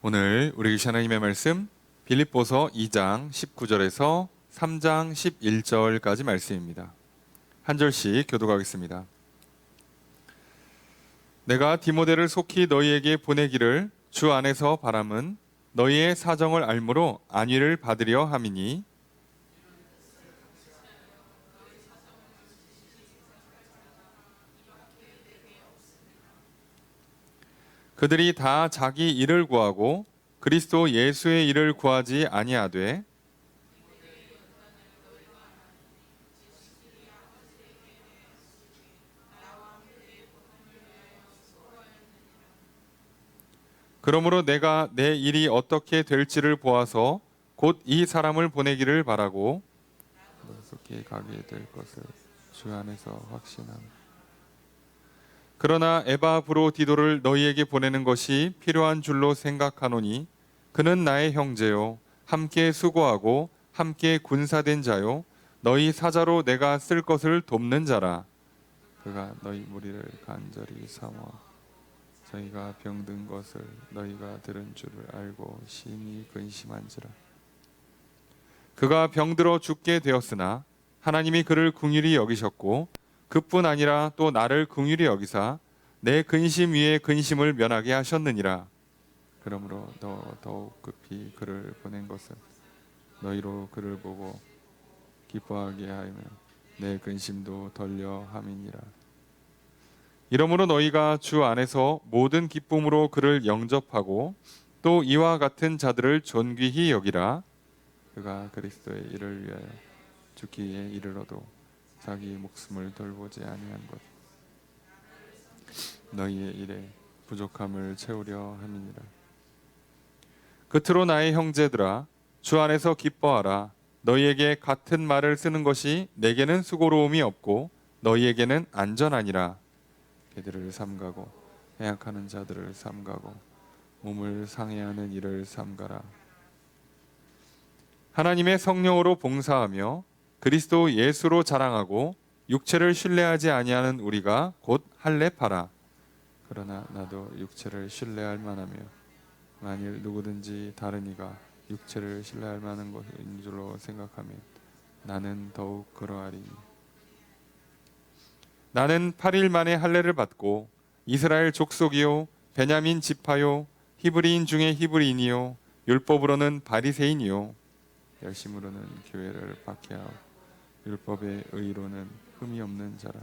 오늘 우리 계신 하나님의 말씀 빌립보서 2장 19절에서 3장 11절까지 말씀입니다. 한 절씩 교독하겠습니다. 내가 디모데를 속히 너희에게 보내기를 주 안에서 바람은 너희의 사정을 알므로 안위를 받으려 함이니 그들이 다 자기 일을 구하고 그리스도 예수의 일을 구하지 아니하되 그러므로 내가 내 일이 어떻게 될지를 보아서 곧 이 사람을 보내기를 바라고 속히 가게 될 것을 주 안에서 확신합니다. 그러나 에바브로디도를 너희에게 보내는 것이 필요한 줄로 생각하노니 그는 나의 형제요 함께 수고하고 함께 군사된 자요 너희 사자로 내가 쓸 것을 돕는 자라. 그가 너희 무리를 간절히 삼아 저희가 병든 것을 너희가 들은 줄을 알고 심히 근심한지라. 그가 병들어 죽게 되었으나 하나님이 그를 긍휼히 여기셨고 그뿐 아니라 또 나를 긍휼히 여기사 내 근심 위에 근심을 면하게 하셨느니라. 그러므로 더욱 급히 그를 보낸 것은 너희로 그를 보고 기뻐하게 하며 내 근심도 덜려 함이니라. 이러므로 너희가 주 안에서 모든 기쁨으로 그를 영접하고 또 이와 같은 자들을 존귀히 여기라. 그가 그리스도의 일을 위하여 죽기에 이르러도 자기 목숨을 돌보지 아니한 것 너희의 일에 부족함을 채우려 함이니라. 끝으로 나의 형제들아 주 안에서 기뻐하라. 너희에게 같은 말을 쓰는 것이 내게는 수고로움이 없고 너희에게는 안전하니라. 그들을 삼가고 해악하는 자들을 삼가고 몸을 상해하는 일을 삼가라. 하나님의 성령으로 봉사하며 그리스도 예수로 자랑하고 육체를 신뢰하지 아니하는 우리가 곧 할례파라. 그러나 나도 육체를 신뢰할 만하며 만일 누구든지 다른 이가 육체를 신뢰할 만한 것인 줄로 생각하면 나는 더욱 그러하리니 나는 8일 만에 할례를 받고 이스라엘 족속이요 베냐민 지파요 히브리인 중에 히브리인이요 율법으로는 바리새인이요 열심으로는 교회를 박해하고 율법의 의로는 흠이 없는 자라.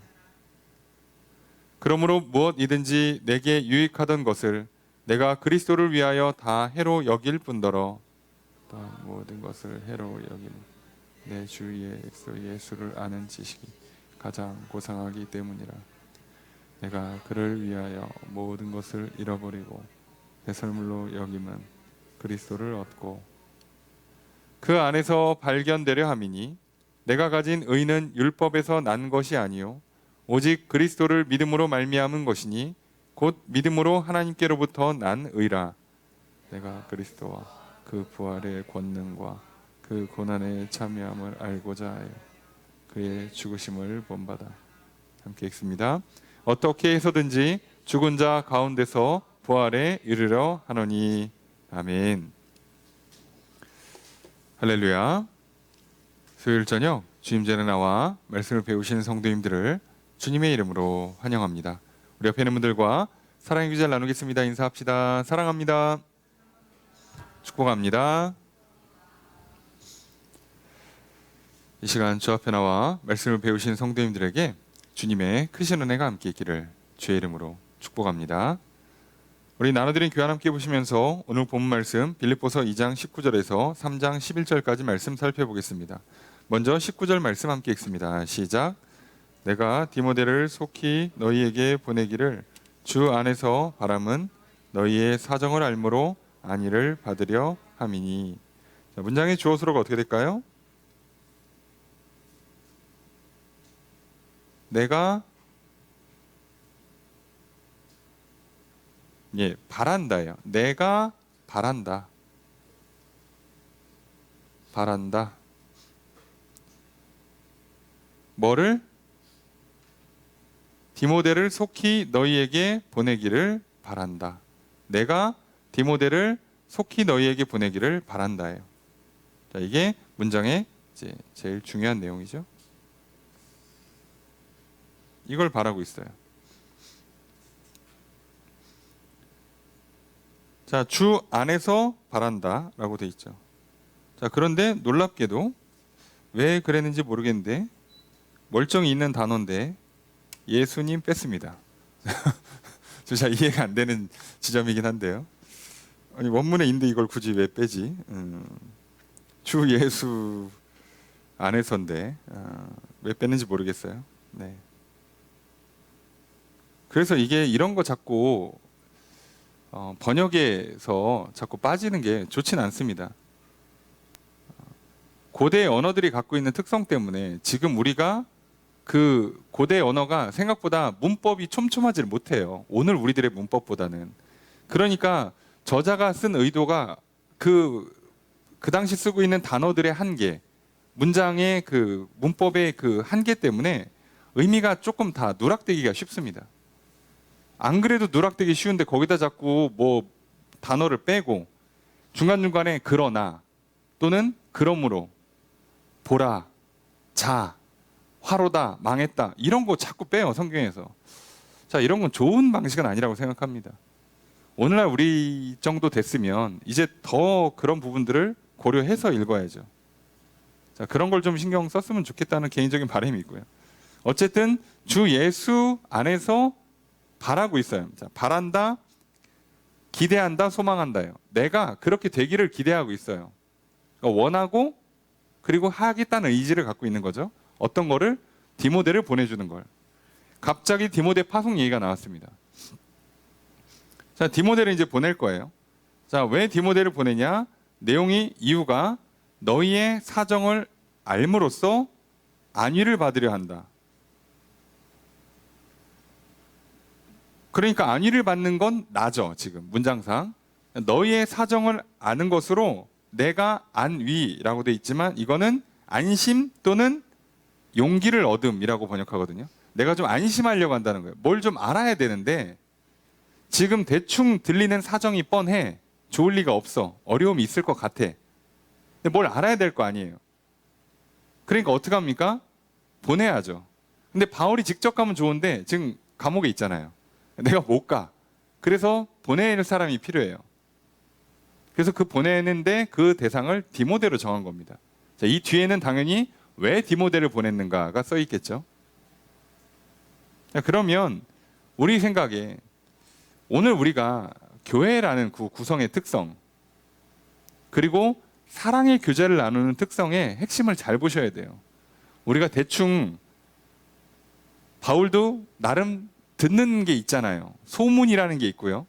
그러므로 무엇이든지 내게 유익하던 것을 내가 그리스도를 위하여 다 해로 여길 뿐더러 또한 모든 것을 해로 여기는 내 주 예수를 아는 지식이 가장 고상하기 때문이라. 내가 그를 위하여 모든 것을 잃어버리고 배설물로 여김은 그리스도를 얻고 그 안에서 발견되려 함이니 내가 가진 의는 율법에서 난 것이 아니요 오직 그리스도를 믿음으로 말미암은 것이니 곧 믿음으로 하나님께로부터 난 의라. 내가 그리스도와 그 부활의 권능과 그 고난의 참여함을 알고자 하여 그의 죽으심을 본받아. 함께 읽습니다. 어떻게 해서든지 죽은 자 가운데서 부활에 이르려 하노니. 아멘. 할렐루야. 수요일 저녁 주임전에 나와 말씀을 배우신 성도님들을 주님의 이름으로 환영합니다. 우리 옆에 있는 분들과 사랑의 교제를 나누겠습니다. 인사합시다. 사랑합니다. 축복합니다. 이 시간 주 앞에 나와 말씀을 배우신 성도님들에게 주님의 크신 은혜가 함께 있기를 주의 이름으로 축복합니다. 우리 나눠드린 교환 함께 보시면서 오늘 본 말씀 빌립보서 2장 19절에서 3장 11절까지 말씀 살펴보겠습니다. 먼저 19절 말씀 함께 읽습니다. 시작. 내가 디모데를 속히 너희에게 보내기를 주 안에서 바람은 너희의 사정을 알므로 안위를 받으려 함이니. 자, 문장의 주어수로가 어떻게 될까요? 내가 바란다예요. 내가 바란다. 바란다. 뭐를? 디모데를 속히 너희에게 보내기를 바란다. 내가 디모데를 속히 너희에게 보내기를 바란다예요. 자, 이게 문장의 이제 제일 중요한 내용이죠. 이걸 바라고 있어요. 자, 주 안에서 바란다라고 돼 있죠. 자, 그런데 놀랍게도 왜 그랬는지 모르겠는데 멀쩡히 있는 단어인데 예수님 뺐습니다. 잘 이해가 안 되는 지점이긴 한데요. 아니, 원문에 있는데 이걸 굳이 왜 빼지? 주 예수 안에서인데 왜 뺐는지 모르겠어요. 네. 그래서 이게 이런 거 자꾸 번역에서 자꾸 빠지는 게 좋진 않습니다. 고대 언어들이 갖고 있는 특성 때문에 지금 우리가 그 고대 언어가 생각보다 문법이 촘촘하지를 못해요. 오늘 우리들의 문법보다는. 그러니까 저자가 쓴 의도가 그 당시 쓰고 있는 단어들의 한계, 문장의 그 문법의 그 한계 때문에 의미가 조금 다 누락되기가 쉽습니다. 안 그래도 누락되기 쉬운데 거기다 자꾸 뭐 단어를 빼고 중간중간에 그러나 또는 그러므로 보라, 자, 화로다, 망했다 이런 거 자꾸 빼요, 성경에서. 자, 이런 건 좋은 방식은 아니라고 생각합니다. 오늘날 우리 정도 됐으면 이제 더 그런 부분들을 고려해서 읽어야죠. 자, 그런 걸 좀 신경 썼으면 좋겠다는 개인적인 바람이 있고요. 어쨌든 주 예수 안에서 바라고 있어요. 자, 바란다, 기대한다, 소망한다요. 내가 그렇게 되기를 기대하고 있어요. 그러니까 원하고 그리고 하겠다는 의지를 갖고 있는 거죠. 어떤 거를? 디모데를 보내주는 걸. 갑자기 디모데 파송 얘기가 나왔습니다. 자, 디모데를 이제 보낼 거예요. 자, 왜 디모데를 보내냐? 내용이 이유가 너희의 사정을 알므로써 안위를 받으려 한다. 그러니까 안위를 받는 건 나죠, 지금 문장상. 너희의 사정을 아는 것으로 내가 안위라고 돼 있지만 이거는 안심 또는 용기를 얻음이라고 번역하거든요. 내가 좀 안심하려고 한다는 거예요. 뭘 좀 알아야 되는데 지금 대충 들리는 사정이 뻔해. 좋을 리가 없어. 어려움이 있을 것 같아. 근데 뭘 알아야 될 거 아니에요. 그러니까 어떻게 합니까? 보내야죠. 근데 바울이 직접 가면 좋은데 지금 감옥에 있잖아요. 내가 못 가. 그래서 보내는 사람이 필요해요. 그래서 그 보내는데 그 대상을 디모데로 정한 겁니다. 자, 이 뒤에는 당연히 왜 디모데를 보냈는가가 써 있겠죠. 자, 그러면 우리 생각에 오늘 우리가 교회라는 구성의 특성 그리고 사랑의 교제를 나누는 특성의 핵심을 잘 보셔야 돼요. 우리가 대충 바울도 나름 듣는 게 있잖아요. 소문이라는 게 있고요.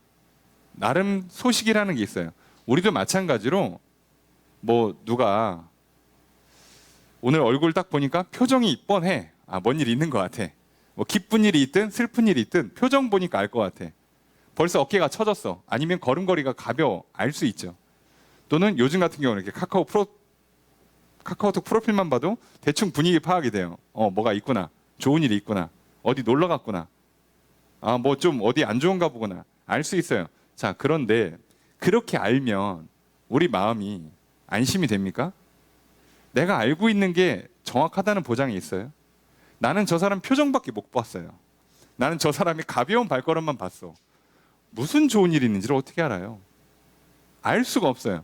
나름 소식이라는 게 있어요. 우리도 마찬가지로 뭐 누가 오늘 얼굴 딱 보니까 표정이 뻔해. 아, 뭔 일 있는 것 같아. 뭐 기쁜 일이 있든 슬픈 일이 있든 표정 보니까 알 것 같아. 벌써 어깨가 처졌어. 아니면 걸음걸이가 가벼워. 알 수 있죠. 또는 요즘 같은 경우는 이렇게 카카오톡 프로필만 봐도 대충 분위기 파악이 돼요. 뭐가 있구나. 좋은 일이 있구나. 어디 놀러 갔구나. 아, 뭐 좀 어디 안 좋은가 보구나. 알 수 있어요. 자, 그런데 그렇게 알면 우리 마음이 안심이 됩니까? 내가 알고 있는 게 정확하다는 보장이 있어요? 나는 저 사람 표정밖에 못 봤어요. 나는 저 사람이 가벼운 발걸음만 봤어. 무슨 좋은 일이 있는지를 어떻게 알아요? 알 수가 없어요.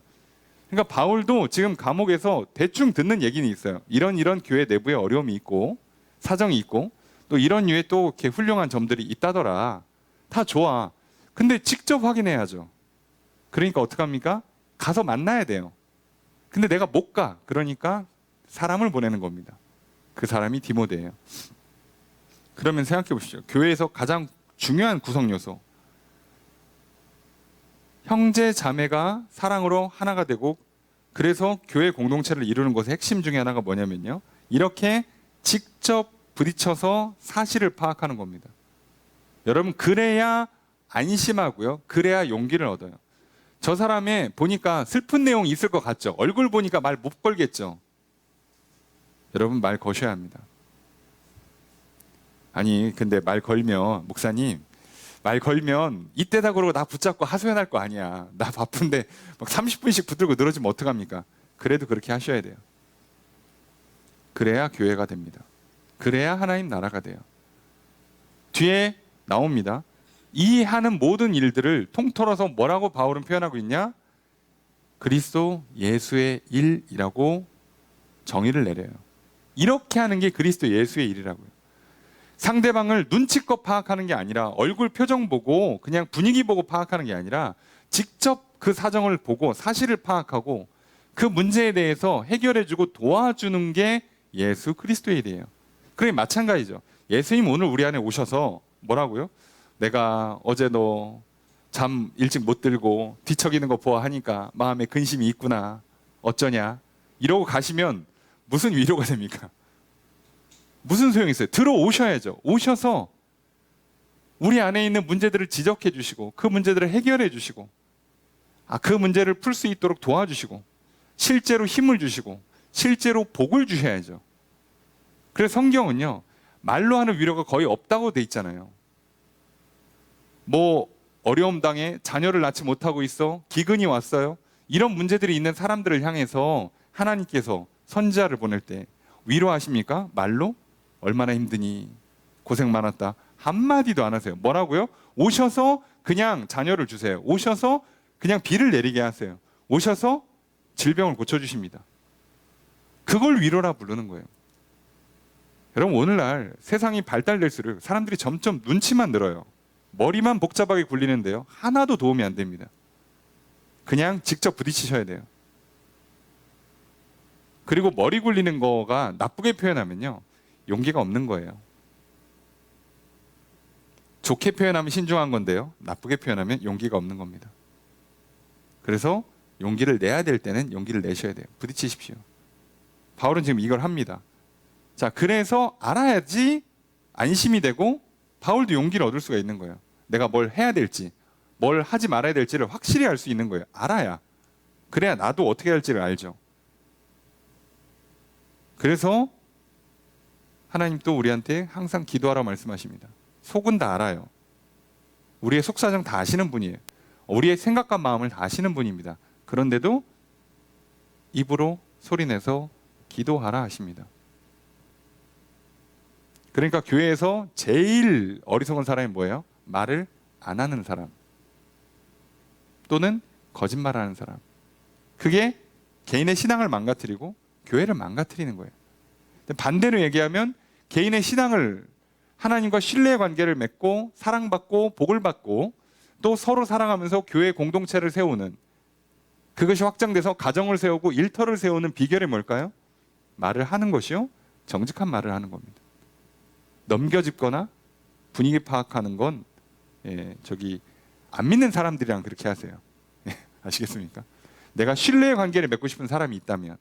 그러니까 바울도 지금 감옥에서 대충 듣는 얘기는 있어요. 이런 교회 내부에 어려움이 있고 사정이 있고 또 이런 류의 또 이렇게 훌륭한 점들이 있다더라. 다 좋아. 근데 직접 확인해야죠. 그러니까 어떡합니까? 가서 만나야 돼요. 근데 내가 못 가. 그러니까 사람을 보내는 겁니다. 그 사람이 디모데예요. 그러면 생각해 보시죠. 교회에서 가장 중요한 구성 요소. 형제 자매가 사랑으로 하나가 되고 그래서 교회 공동체를 이루는 것의 핵심 중에 하나가 뭐냐면요. 이렇게 직접 부딪혀서 사실을 파악하는 겁니다. 여러분, 그래야 안심하고요. 그래야 용기를 얻어요. 저 사람의 보니까 슬픈 내용이 있을 것 같죠. 얼굴 보니까 말 못 걸겠죠. 여러분, 말 거셔야 합니다. 아니, 근데 말 걸면 목사님 말 걸면 이때다 그러고 나 붙잡고 하소연할 거 아니야. 나 바쁜데 막 30분씩 붙들고 늘어지면 어떡합니까? 그래도 그렇게 하셔야 돼요. 그래야 교회가 됩니다. 그래야 하나님 나라가 돼요. 뒤에 나옵니다. 이 하는 모든 일들을 통틀어서 뭐라고 바울은 표현하고 있냐? 그리스도 예수의 일이라고 정의를 내려요. 이렇게 하는 게 그리스도 예수의 일이라고요. 상대방을 눈치껏 파악하는 게 아니라 얼굴 표정 보고 그냥 분위기 보고 파악하는 게 아니라 직접 그 사정을 보고 사실을 파악하고 그 문제에 대해서 해결해주고 도와주는 게 예수 그리스도의 일이에요. 그게 마찬가지죠. 예수님 오늘 우리 안에 오셔서 뭐라고요? 내가 어제 너 잠 일찍 못 들고 뒤척이는 거 보아하니까 마음에 근심이 있구나. 어쩌냐? 이러고 가시면 무슨 위로가 됩니까? 무슨 소용이 있어요? 들어오셔야죠. 오셔서 우리 안에 있는 문제들을 지적해 주시고 그 문제들을 해결해 주시고 그 문제를 풀 수 있도록 도와주시고 실제로 힘을 주시고 실제로 복을 주셔야죠. 그래서 성경은요, 말로 하는 위로가 거의 없다고 돼 있잖아요. 뭐 어려움 당해 자녀를 낳지 못하고 있어, 기근이 왔어요, 이런 문제들이 있는 사람들을 향해서 하나님께서 선지자를 보낼 때 위로하십니까? 말로? 얼마나 힘드니, 고생 많았다, 한마디도 안 하세요. 뭐라고요? 오셔서 그냥 자녀를 주세요. 오셔서 그냥 비를 내리게 하세요. 오셔서 질병을 고쳐주십니다. 그걸 위로라 부르는 거예요. 여러분, 오늘날 세상이 발달될수록 사람들이 점점 눈치만 늘어요. 머리만 복잡하게 굴리는데요, 하나도 도움이 안 됩니다. 그냥 직접 부딪히셔야 돼요. 그리고 머리 굴리는 거가 나쁘게 표현하면요, 용기가 없는 거예요. 좋게 표현하면 신중한 건데요, 나쁘게 표현하면 용기가 없는 겁니다. 그래서 용기를 내야 될 때는 용기를 내셔야 돼요. 부딪히십시오. 바울은 지금 이걸 합니다. 자, 그래서 알아야지 안심이 되고 바울도 용기를 얻을 수가 있는 거예요. 내가 뭘 해야 될지, 뭘 하지 말아야 될지를 확실히 알 수 있는 거예요. 알아야. 그래야 나도 어떻게 할지를 알죠. 그래서 하나님 또 우리한테 항상 기도하라 말씀하십니다. 속은 다 알아요. 우리의 속사정 다 아시는 분이에요. 우리의 생각과 마음을 다 아시는 분입니다. 그런데도 입으로 소리내서 기도하라 하십니다. 그러니까 교회에서 제일 어리석은 사람이 뭐예요? 말을 안 하는 사람, 또는 거짓말하는 사람. 그게 개인의 신앙을 망가뜨리고 교회를 망가뜨리는 거예요. 반대로 얘기하면 개인의 신앙을, 하나님과 신뢰의 관계를 맺고 사랑받고 복을 받고 또 서로 사랑하면서 교회 공동체를 세우는, 그것이 확장돼서 가정을 세우고 일터를 세우는 비결이 뭘까요? 말을 하는 것이요, 정직한 말을 하는 겁니다. 넘겨짚거나 분위기 파악하는 건 안 믿는 사람들이랑 그렇게 하세요. 아시겠습니까? 내가 신뢰의 관계를 맺고 싶은 사람이 있다면,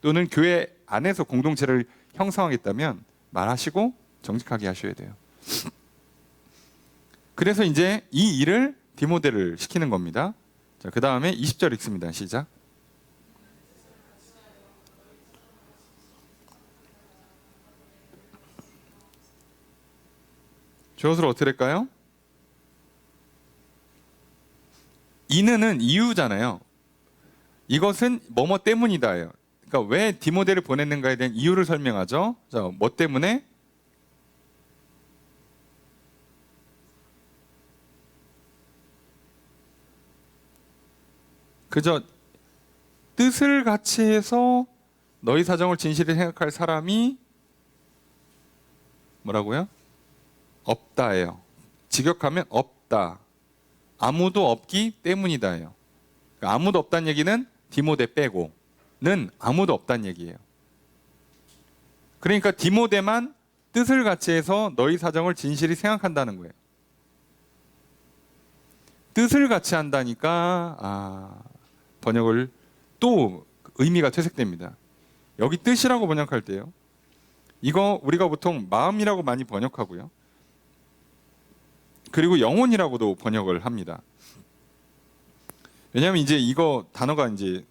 또는 교회 안에서 공동체를 형성하겠다면 말하시고 정직하게 하셔야 돼요. 그래서 이제 이 일을 디모데를 시키는 겁니다. 자, 그 다음에 20절 읽습니다. 시작. 주어로 어떻게 될까요? 이는은 이유잖아요. 이것은 뭐뭐 때문이다예요. 그러니까 왜 디모데를 보냈는가에 대한 이유를 설명하죠. 자, 뭐 때문에? 그저 뜻을 같이 해서 너희 사정을 진실히 생각할 사람이 뭐라고요? 없다예요. 직역하면 없다. 아무도 없기 때문이다예요. 그러니까 아무도 없다는 얘기는 디모데 빼고는 아무도 없다는 얘기예요. 그러니까 디모데만 뜻을 같이 해서 너희 사정을 진실히 생각한다는 거예요. 뜻을 같이 한다니까 번역을 또 의미가 퇴색됩니다. 여기 뜻이라고 번역할 때요, 이거 우리가 보통 마음이라고 많이 번역하고요, 그리고 영혼이라고도 번역을 합니다. 왜냐하면 이제 이거 단어가 이제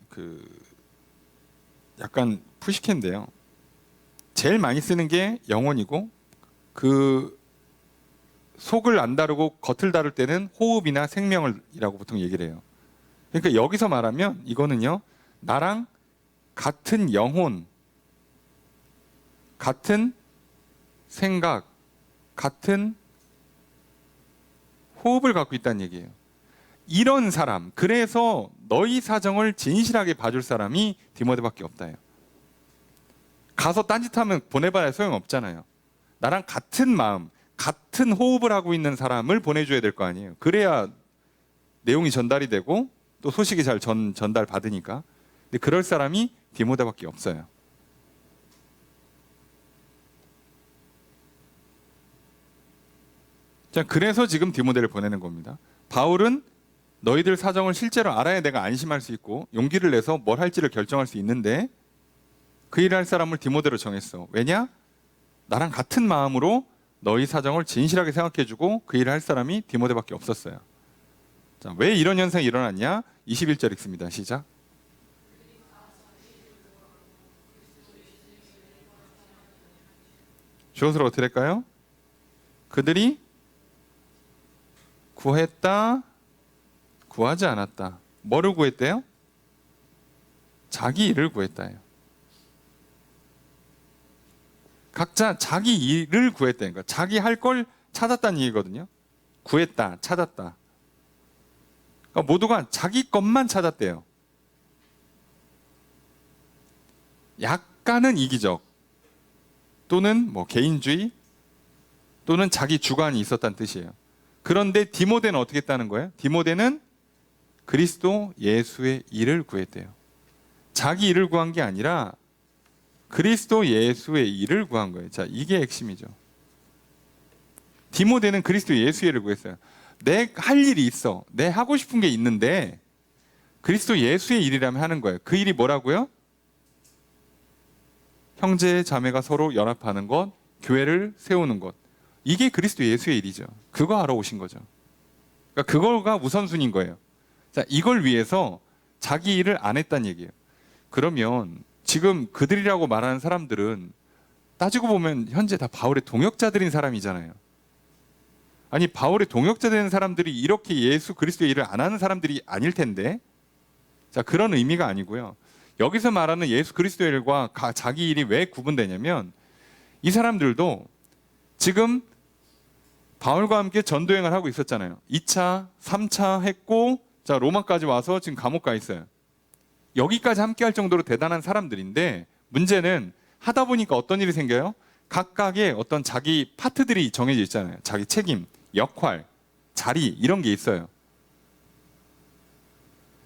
약간 푸시케인데요, 제일 많이 쓰는 게 영혼이고 그 속을 안 다루고 겉을 다룰 때는 호흡이나 생명이라고 보통 얘기를 해요. 그러니까 여기서 말하면 이거는요, 나랑 같은 영혼, 같은 생각, 같은 호흡을 갖고 있다는 얘기예요. 이런 사람, 그래서 너희 사정을 진실하게 봐줄 사람이 디모데밖에 없다요. 가서 딴짓하면 보내봐야 소용없잖아요. 나랑 같은 마음, 같은 호흡을 하고 있는 사람을 보내줘야 될 거 아니에요. 그래야 내용이 전달이 되고 또 소식이 잘 전달 받으니까. 근데 그럴 사람이 디모데밖에 없어요. 자, 그래서 지금 디모데를 보내는 겁니다. 바울은 너희들 사정을 실제로 알아야 내가 안심할 수 있고 용기를 내서 뭘 할지를 결정할 수 있는데 그 일을 할 사람을 디모데로 정했어. 왜냐? 나랑 같은 마음으로 너희 사정을 진실하게 생각해주고 그 일을 할 사람이 디모데밖에 없었어요. 자, 왜 이런 현상이 일어났냐? 21절 읽습니다. 시작. 주어서로 어떻게 될까요? 그들이 구했다, 구하지 않았다. 뭐를 구했대요? 자기 일을 구했다요. 각자 자기 일을 구했다니까. 자기 할 걸 찾았다는 얘기거든요. 구했다, 찾았다. 그러니까 모두가 자기 것만 찾았대요. 약간은 이기적 또는 뭐 개인주의 또는 자기 주관이 있었다는 뜻이에요. 그런데 디모데는 어떻게 했다는 거예요? 디모데는 그리스도 예수의 일을 구했대요. 자기 일을 구한 게 아니라 그리스도 예수의 일을 구한 거예요. 자, 이게 핵심이죠. 디모데는 그리스도 예수의 일을 구했어요. 내 할 일이 있어. 내 하고 싶은 게 있는데 그리스도 예수의 일이라면 하는 거예요. 그 일이 뭐라고요? 형제 자매가 서로 연합하는 것, 교회를 세우는 것. 이게 그리스도 예수의 일이죠. 그거 하러 오신 거죠. 그러니까 그거가 우선순위인 거예요. 자, 이걸 위해서 자기 일을 안 했다는 얘기예요. 그러면 지금 그들이라고 말하는 사람들은 따지고 보면 현재 다 바울의 동역자들인 사람이잖아요. 아니, 바울의 동역자 되는 사람들이 이렇게 예수 그리스도의 일을 안 하는 사람들이 아닐 텐데. 자, 그런 의미가 아니고요. 여기서 말하는 예수 그리스도의 일과 자기 일이 왜 구분되냐면 이 사람들도 지금 바울과 함께 전도행을 하고 있었잖아요. 2차, 3차 했고 자, 로마까지 와서 지금 감옥 가 있어요. 여기까지 함께 할 정도로 대단한 사람들인데 문제는 하다 보니까 어떤 일이 생겨요? 각각의 어떤 자기 파트들이 정해져 있잖아요. 자기 책임, 역할, 자리 이런 게 있어요.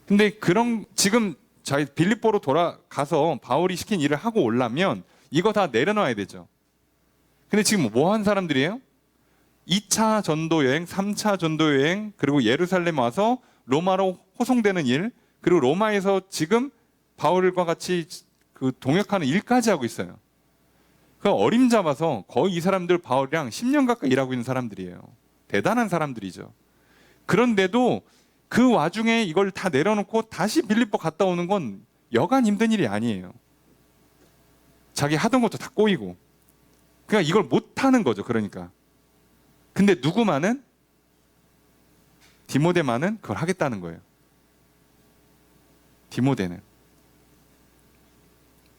근데 그런 지금 저희 빌립보로 돌아가서 바울이 시킨 일을 하고 오려면 이거 다 내려놔야 되죠. 근데 지금 뭐 한 사람들이에요? 2차 전도 여행, 3차 전도 여행, 그리고 예루살렘 와서 로마로 호송되는 일, 그리고 로마에서 지금 바울과 같이 그 동역하는 일까지 하고 있어요. 그 어림잡아서 거의 이 사람들 바울이랑 10년 가까이 일하고 있는 사람들이에요. 대단한 사람들이죠. 그런데도 그 와중에 이걸 다 내려놓고 다시 빌립보 갔다 오는 건 여간 힘든 일이 아니에요. 자기 하던 것도 다 꼬이고. 그러니까 이걸 못하는 거죠. 그러니까. 근데 누구만은? 디모데만은 그걸 하겠다는 거예요. 디모데는.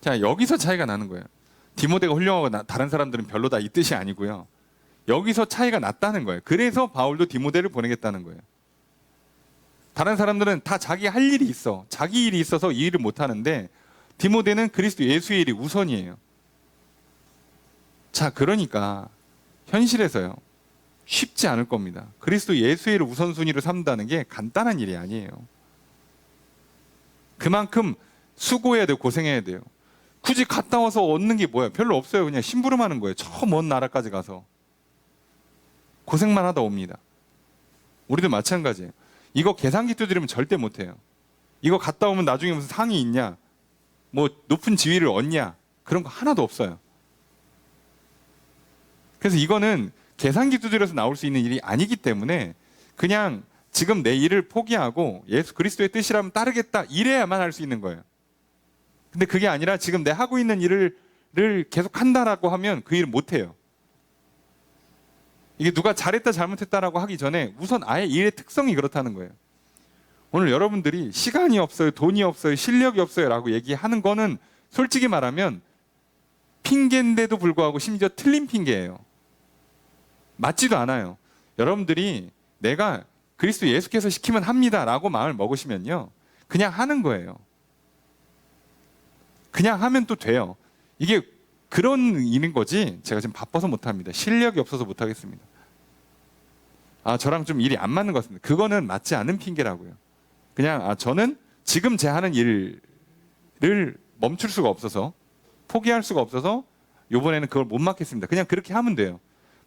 자, 여기서 차이가 나는 거예요. 디모데가 훌륭하고 다른 사람들은 별로다 이 뜻이 아니고요. 여기서 차이가 났다는 거예요. 그래서 바울도 디모데를 보내겠다는 거예요. 다른 사람들은 다 자기 할 일이 있어. 자기 일이 있어서 이 일을 못 하는데 디모데는 그리스도 예수의 일이 우선이에요. 자, 그러니까 현실에서요. 쉽지 않을 겁니다. 그리스도 예수의 일을 우선순위로 삼는다는 게 간단한 일이 아니에요. 그만큼 수고해야 돼요. 고생해야 돼요. 굳이 갔다 와서 얻는 게 뭐야? 별로 없어요. 그냥 심부름하는 거예요. 저 먼 나라까지 가서. 고생만 하다 옵니다. 우리도 마찬가지예요. 이거 계산기 두드리면 절대 못해요. 이거 갔다 오면 나중에 무슨 상이 있냐? 뭐 높은 지위를 얻냐? 그런 거 하나도 없어요. 그래서 이거는 계산기 두드려서 나올 수 있는 일이 아니기 때문에 그냥 지금 내 일을 포기하고 예수 그리스도의 뜻이라면 따르겠다 이래야만 할 수 있는 거예요. 근데 그게 아니라 지금 내 하고 있는 일을 계속 한다라고 하면 그 일을 못 해요. 이게 누가 잘했다 잘못했다라고 하기 전에 우선 아예 일의 특성이 그렇다는 거예요. 오늘 여러분들이 시간이 없어요, 돈이 없어요, 실력이 없어요 라고 얘기하는 거는 솔직히 말하면 핑계인데도 불구하고 심지어 틀린 핑계예요. 맞지도 않아요. 여러분들이 내가 그리스도 예수께서 시키면 합니다 라고 마음을 먹으시면요, 그냥 하는 거예요. 그냥 하면 또 돼요. 이게 그런 일인 거지 제가 지금 바빠서 못합니다, 실력이 없어서 못하겠습니다, 저랑 좀 일이 안 맞는 것 같습니다, 그거는 맞지 않은 핑계라고요. 그냥 저는 지금 제 하는 일을 멈출 수가 없어서, 포기할 수가 없어서 이번에는 그걸 못 맡겠습니다. 그냥 그렇게 하면 돼요.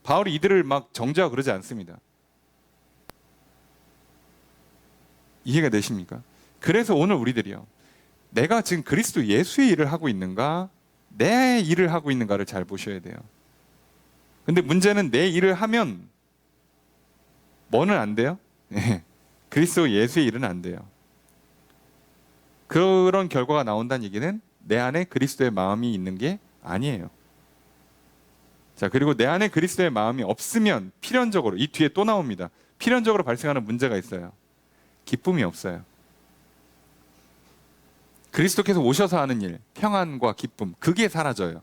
바울이 이들을 막 정죄하고 그러지 않습니다. 이해가 되십니까? 그래서 오늘 우리들이요, 내가 지금 그리스도 예수의 일을 하고 있는가, 내 일을 하고 있는가를 잘 보셔야 돼요. 근데 문제는 내 일을 하면 뭐는 안 돼요? 그리스도 예수의 일은 안 돼요. 그런 결과가 나온다는 얘기는 내 안에 그리스도의 마음이 있는 게 아니에요. 자, 그리고 내 안에 그리스도의 마음이 없으면 필연적으로, 이 뒤에 또 나옵니다, 필연적으로 발생하는 문제가 있어요. 기쁨이 없어요. 그리스도께서 오셔서 하는 일, 평안과 기쁨, 그게 사라져요.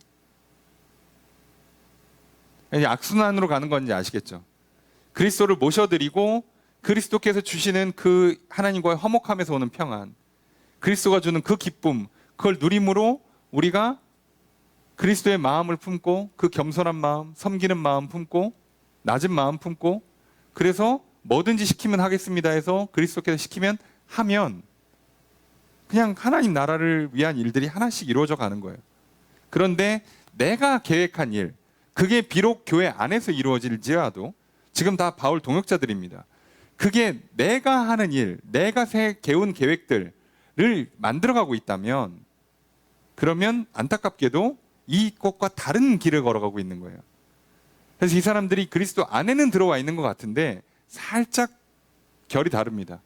악순환으로 가는 건지 아시겠죠? 그리스도를 모셔드리고 그리스도께서 주시는 그 하나님과의 화목함에서 오는 평안, 그리스도가 주는 그 기쁨, 그걸 누림으로 우리가 그리스도의 마음을 품고, 그 겸손한 마음, 섬기는 마음 품고, 낮은 마음 품고, 그래서 뭐든지 시키면 하겠습니다 해서 그리스도께서 시키면 하면 그냥 하나님 나라를 위한 일들이 하나씩 이루어져 가는 거예요. 그런데 내가 계획한 일, 그게 비록 교회 안에서 이루어질지라도, 지금 다 바울 동역자들입니다, 그게 내가 하는 일, 내가 개운 계획들을 만들어가고 있다면, 그러면 안타깝게도 이 것과 다른 길을 걸어가고 있는 거예요. 그래서 이 사람들이 그리스도 안에는 들어와 있는 것 같은데 살짝 결이 다릅니다.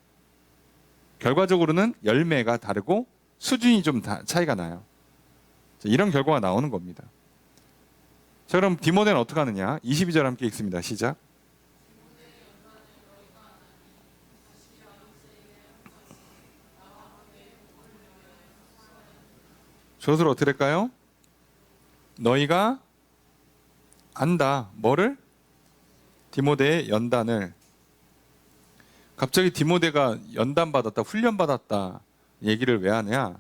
결과적으로는 열매가 다르고 수준이 좀 차이가 나요. 이런 결과가 나오는 겁니다. 자, 그럼 디모데는 어떻게 하느냐? 22절 함께 읽습니다. 시작. 저것을 어떻게 할까요? 너희가 안다. 뭐를? 디모데의 연단을. 갑자기 디모데가 연단 받았다, 훈련 받았다 얘기를 왜 하냐?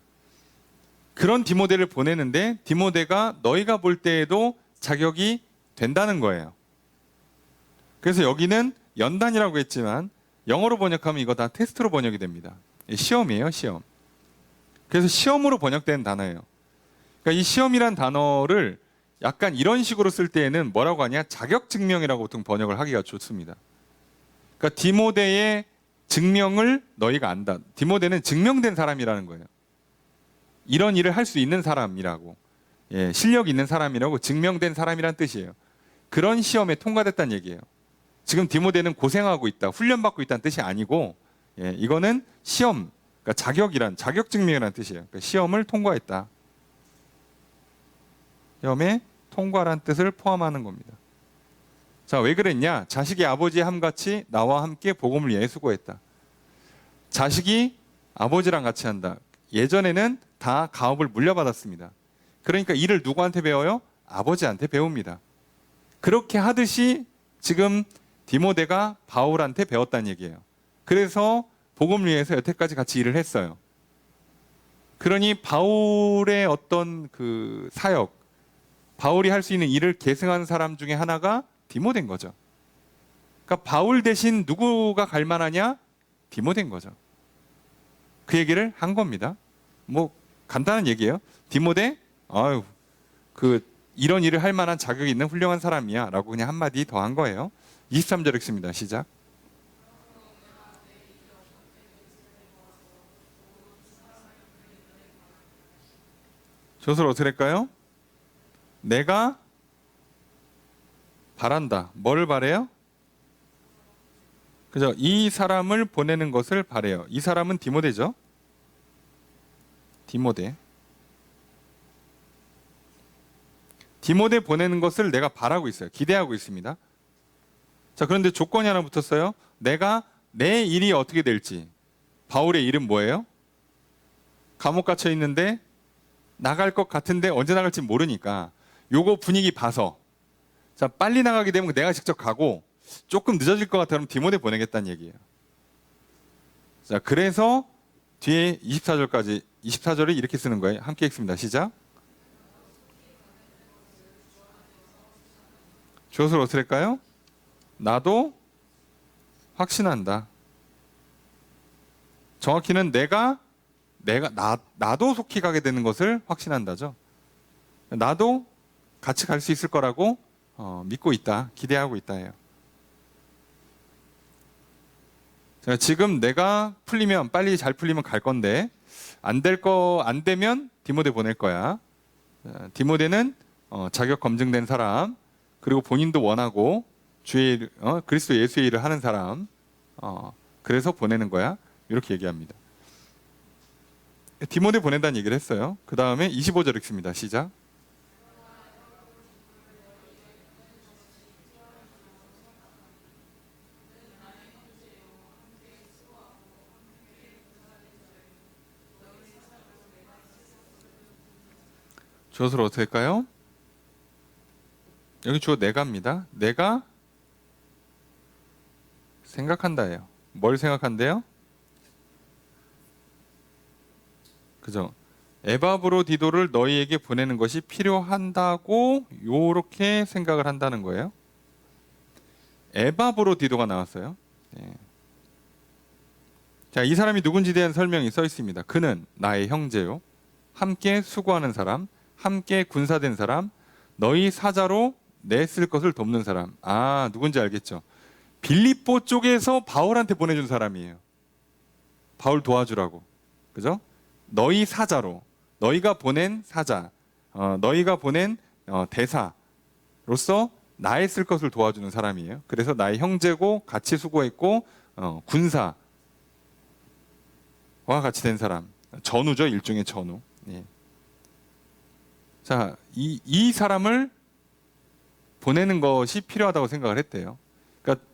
그런 디모데를 보내는데 디모데가 너희가 볼 때에도 자격이 된다는 거예요. 그래서 여기는 연단이라고 했지만 영어로 번역하면 이거 다 테스트로 번역이 됩니다. 시험이에요, 시험. 그래서 시험으로 번역되는 단어예요. 그러니까 이 시험이란 단어를 약간 이런 식으로 쓸 때에는 뭐라고 하냐? 자격증명이라고 보통 번역을 하기가 좋습니다. 그러니까 디모데의 증명을 너희가 안다. 디모데는 증명된 사람이라는 거예요. 이런 일을 할 수 있는 사람이라고, 실력 있는 사람이라고, 증명된 사람이란 뜻이에요. 그런 시험에 통과됐다는 얘기예요. 지금 디모데는 고생하고 있다, 훈련받고 있다는 뜻이 아니고, 이거는 시험, 그러니까 자격증명이라는 뜻이에요. 그러니까 시험을 통과했다. 시험에 통과란 뜻을 포함하는 겁니다. 자, 왜 그랬냐? 자식이 아버지의 함같이 나와 함께 복음을 위해 수고했다. 자식이 아버지랑 같이 한다. 예전에는 다 가업을 물려받았습니다. 그러니까 일을 누구한테 배워요? 아버지한테 배웁니다. 그렇게 하듯이 지금 디모데가 바울한테 배웠다는 얘기예요. 그래서 복음을 위해서 여태까지 같이 일을 했어요. 그러니 바울의 어떤 그 사역, 바울이 할 수 있는 일을 계승한 사람 중에 하나가 디모데인 거죠. 그러니까 바울 대신 누구가 갈 만하냐? 디모데인 거죠. 그 얘기를 한 겁니다. 뭐 간단한 얘기예요. 디모데, 이런 일을 할 만한 자격이 있는 훌륭한 사람이야 라고 그냥 한마디 더 한 거예요. 23절 읽습니다. 시작. 저것을 어떻게 할까요? 내가 바란다. 뭐를 바래요? 그죠? 이 사람을 보내는 것을 바래요. 이 사람은 디모데죠. 디모데 보내는 것을 내가 바라고 있어요. 기대하고 있습니다. 자, 그런데 조건이 하나 붙었어요. 내가 내 일이 어떻게 될지. 바울의 일은 뭐예요? 감옥 갇혀 있는데 나갈 것 같은데 언제 나갈지 모르니까 요거 분위기 봐서 자, 빨리 나가게 되면 내가 직접 가고 조금 늦어질 것 같으면 디모데 보내겠다는 얘기예요. 자, 그래서 뒤에 24절까지 24절을 이렇게 쓰는 거예요. 함께 읽습니다. 시작. 주어를 어떻게 할까요? 나도 확신한다. 정확히는 나도 속히 가게 되는 것을 확신한다죠. 나도 같이 갈 수 있을 거라고 믿고 있다, 기대하고 있다 해요. 자, 지금 내가 풀리면 빨리 잘 풀리면 갈 건데 안 되면 디모데 보낼 거야. 디모데는 자격 검증된 사람, 그리고 본인도 원하고 그리스도 예수의 일을 하는 사람, 그래서 보내는 거야. 이렇게 얘기합니다. 디모데 보낸다는 얘기를 했어요. 그 다음에 25절 읽습니다. 시작. 주어를 어떻게 할까요? 여기 주어 내가입니다. 내가 생각한다예요. 뭘 생각한대요? 그죠? 에바브로디도를 너희에게 보내는 것이 필요한다고 요렇게 생각을 한다는 거예요. 에바브로디도가 나왔어요. 네. 자, 이 사람이 누군지 대한 설명이 써 있습니다. 그는 나의 형제요, 함께 수고하는 사람, 함께 군사된 사람, 너희 사자로 내 쓸 것을 돕는 사람. 아, 누군지 알겠죠? 빌립보 쪽에서 바울한테 보내준 사람이에요. 바울 도와주라고. 그죠? 너희 사자로, 너희가 보낸 사자, 너희가 보낸 대사로서 나의 쓸 것을 도와주는 사람이에요. 그래서 나의 형제고 같이 수고했고 군사와 같이 된 사람. 전우죠, 일종의 전우. 예. 자, 이 사람을 보내는 것이 필요하다고 생각을 했대요. 그러니까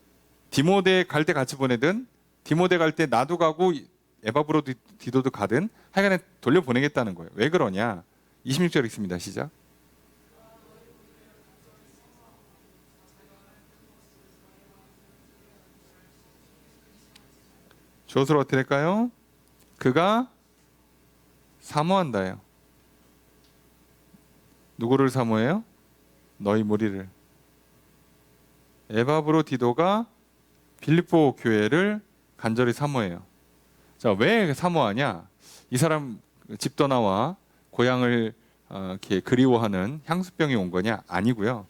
디모데 갈 때 같이 보내든 디모데 갈 때 나도 가고 에바브로디도도 가든 하여간에 돌려보내겠다는 거예요. 왜 그러냐? 26절 읽습니다. 시작. 주어를 어떻게 할까요? 그가 사모한다예요. 누구를 사모해요? 너희 무리를. 에바브로디도가 빌립보 교회를 간절히 사모해요. 자, 왜 사모하냐? 이 사람 집 떠나와 고향을 이렇게 그리워하는 향수병이 온 거냐? 아니고요.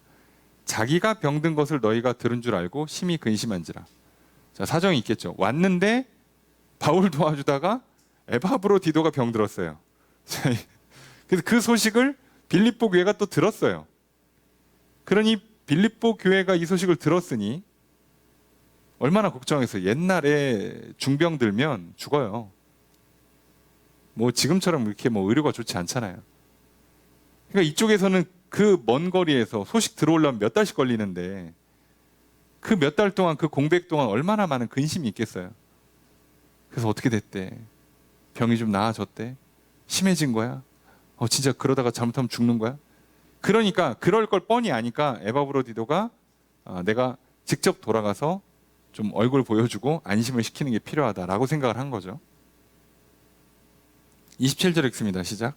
자기가 병든 것을 너희가 들은 줄 알고 심히 근심한지라. 자, 사정이 있겠죠. 왔는데 바울 도와주다가 에바브로디도가 병들었어요. 그래서 그 소식을 빌립보 교회가 또 들었어요. 그러니 빌립보 교회가 이 소식을 들었으니 얼마나 걱정해서, 옛날에 중병 들면 죽어요. 뭐 지금처럼 이렇게 뭐 의료가 좋지 않잖아요. 그러니까 이쪽에서는 그 먼 거리에서 소식 들어오려면 몇 달씩 걸리는데 그 몇 달 동안, 그 공백 동안 얼마나 많은 근심이 있겠어요. 그래서 어떻게 됐대? 병이 좀 나아졌대? 심해진 거야? 진짜 그러다가 잘못하면 죽는 거야? 그러니까 그럴 걸 뻔히 아니까 에바브로디도가 내가 직접 돌아가서 좀 얼굴 보여주고 안심을 시키는 게 필요하다라고 생각을 한 거죠. 27절 읽습니다. 시작.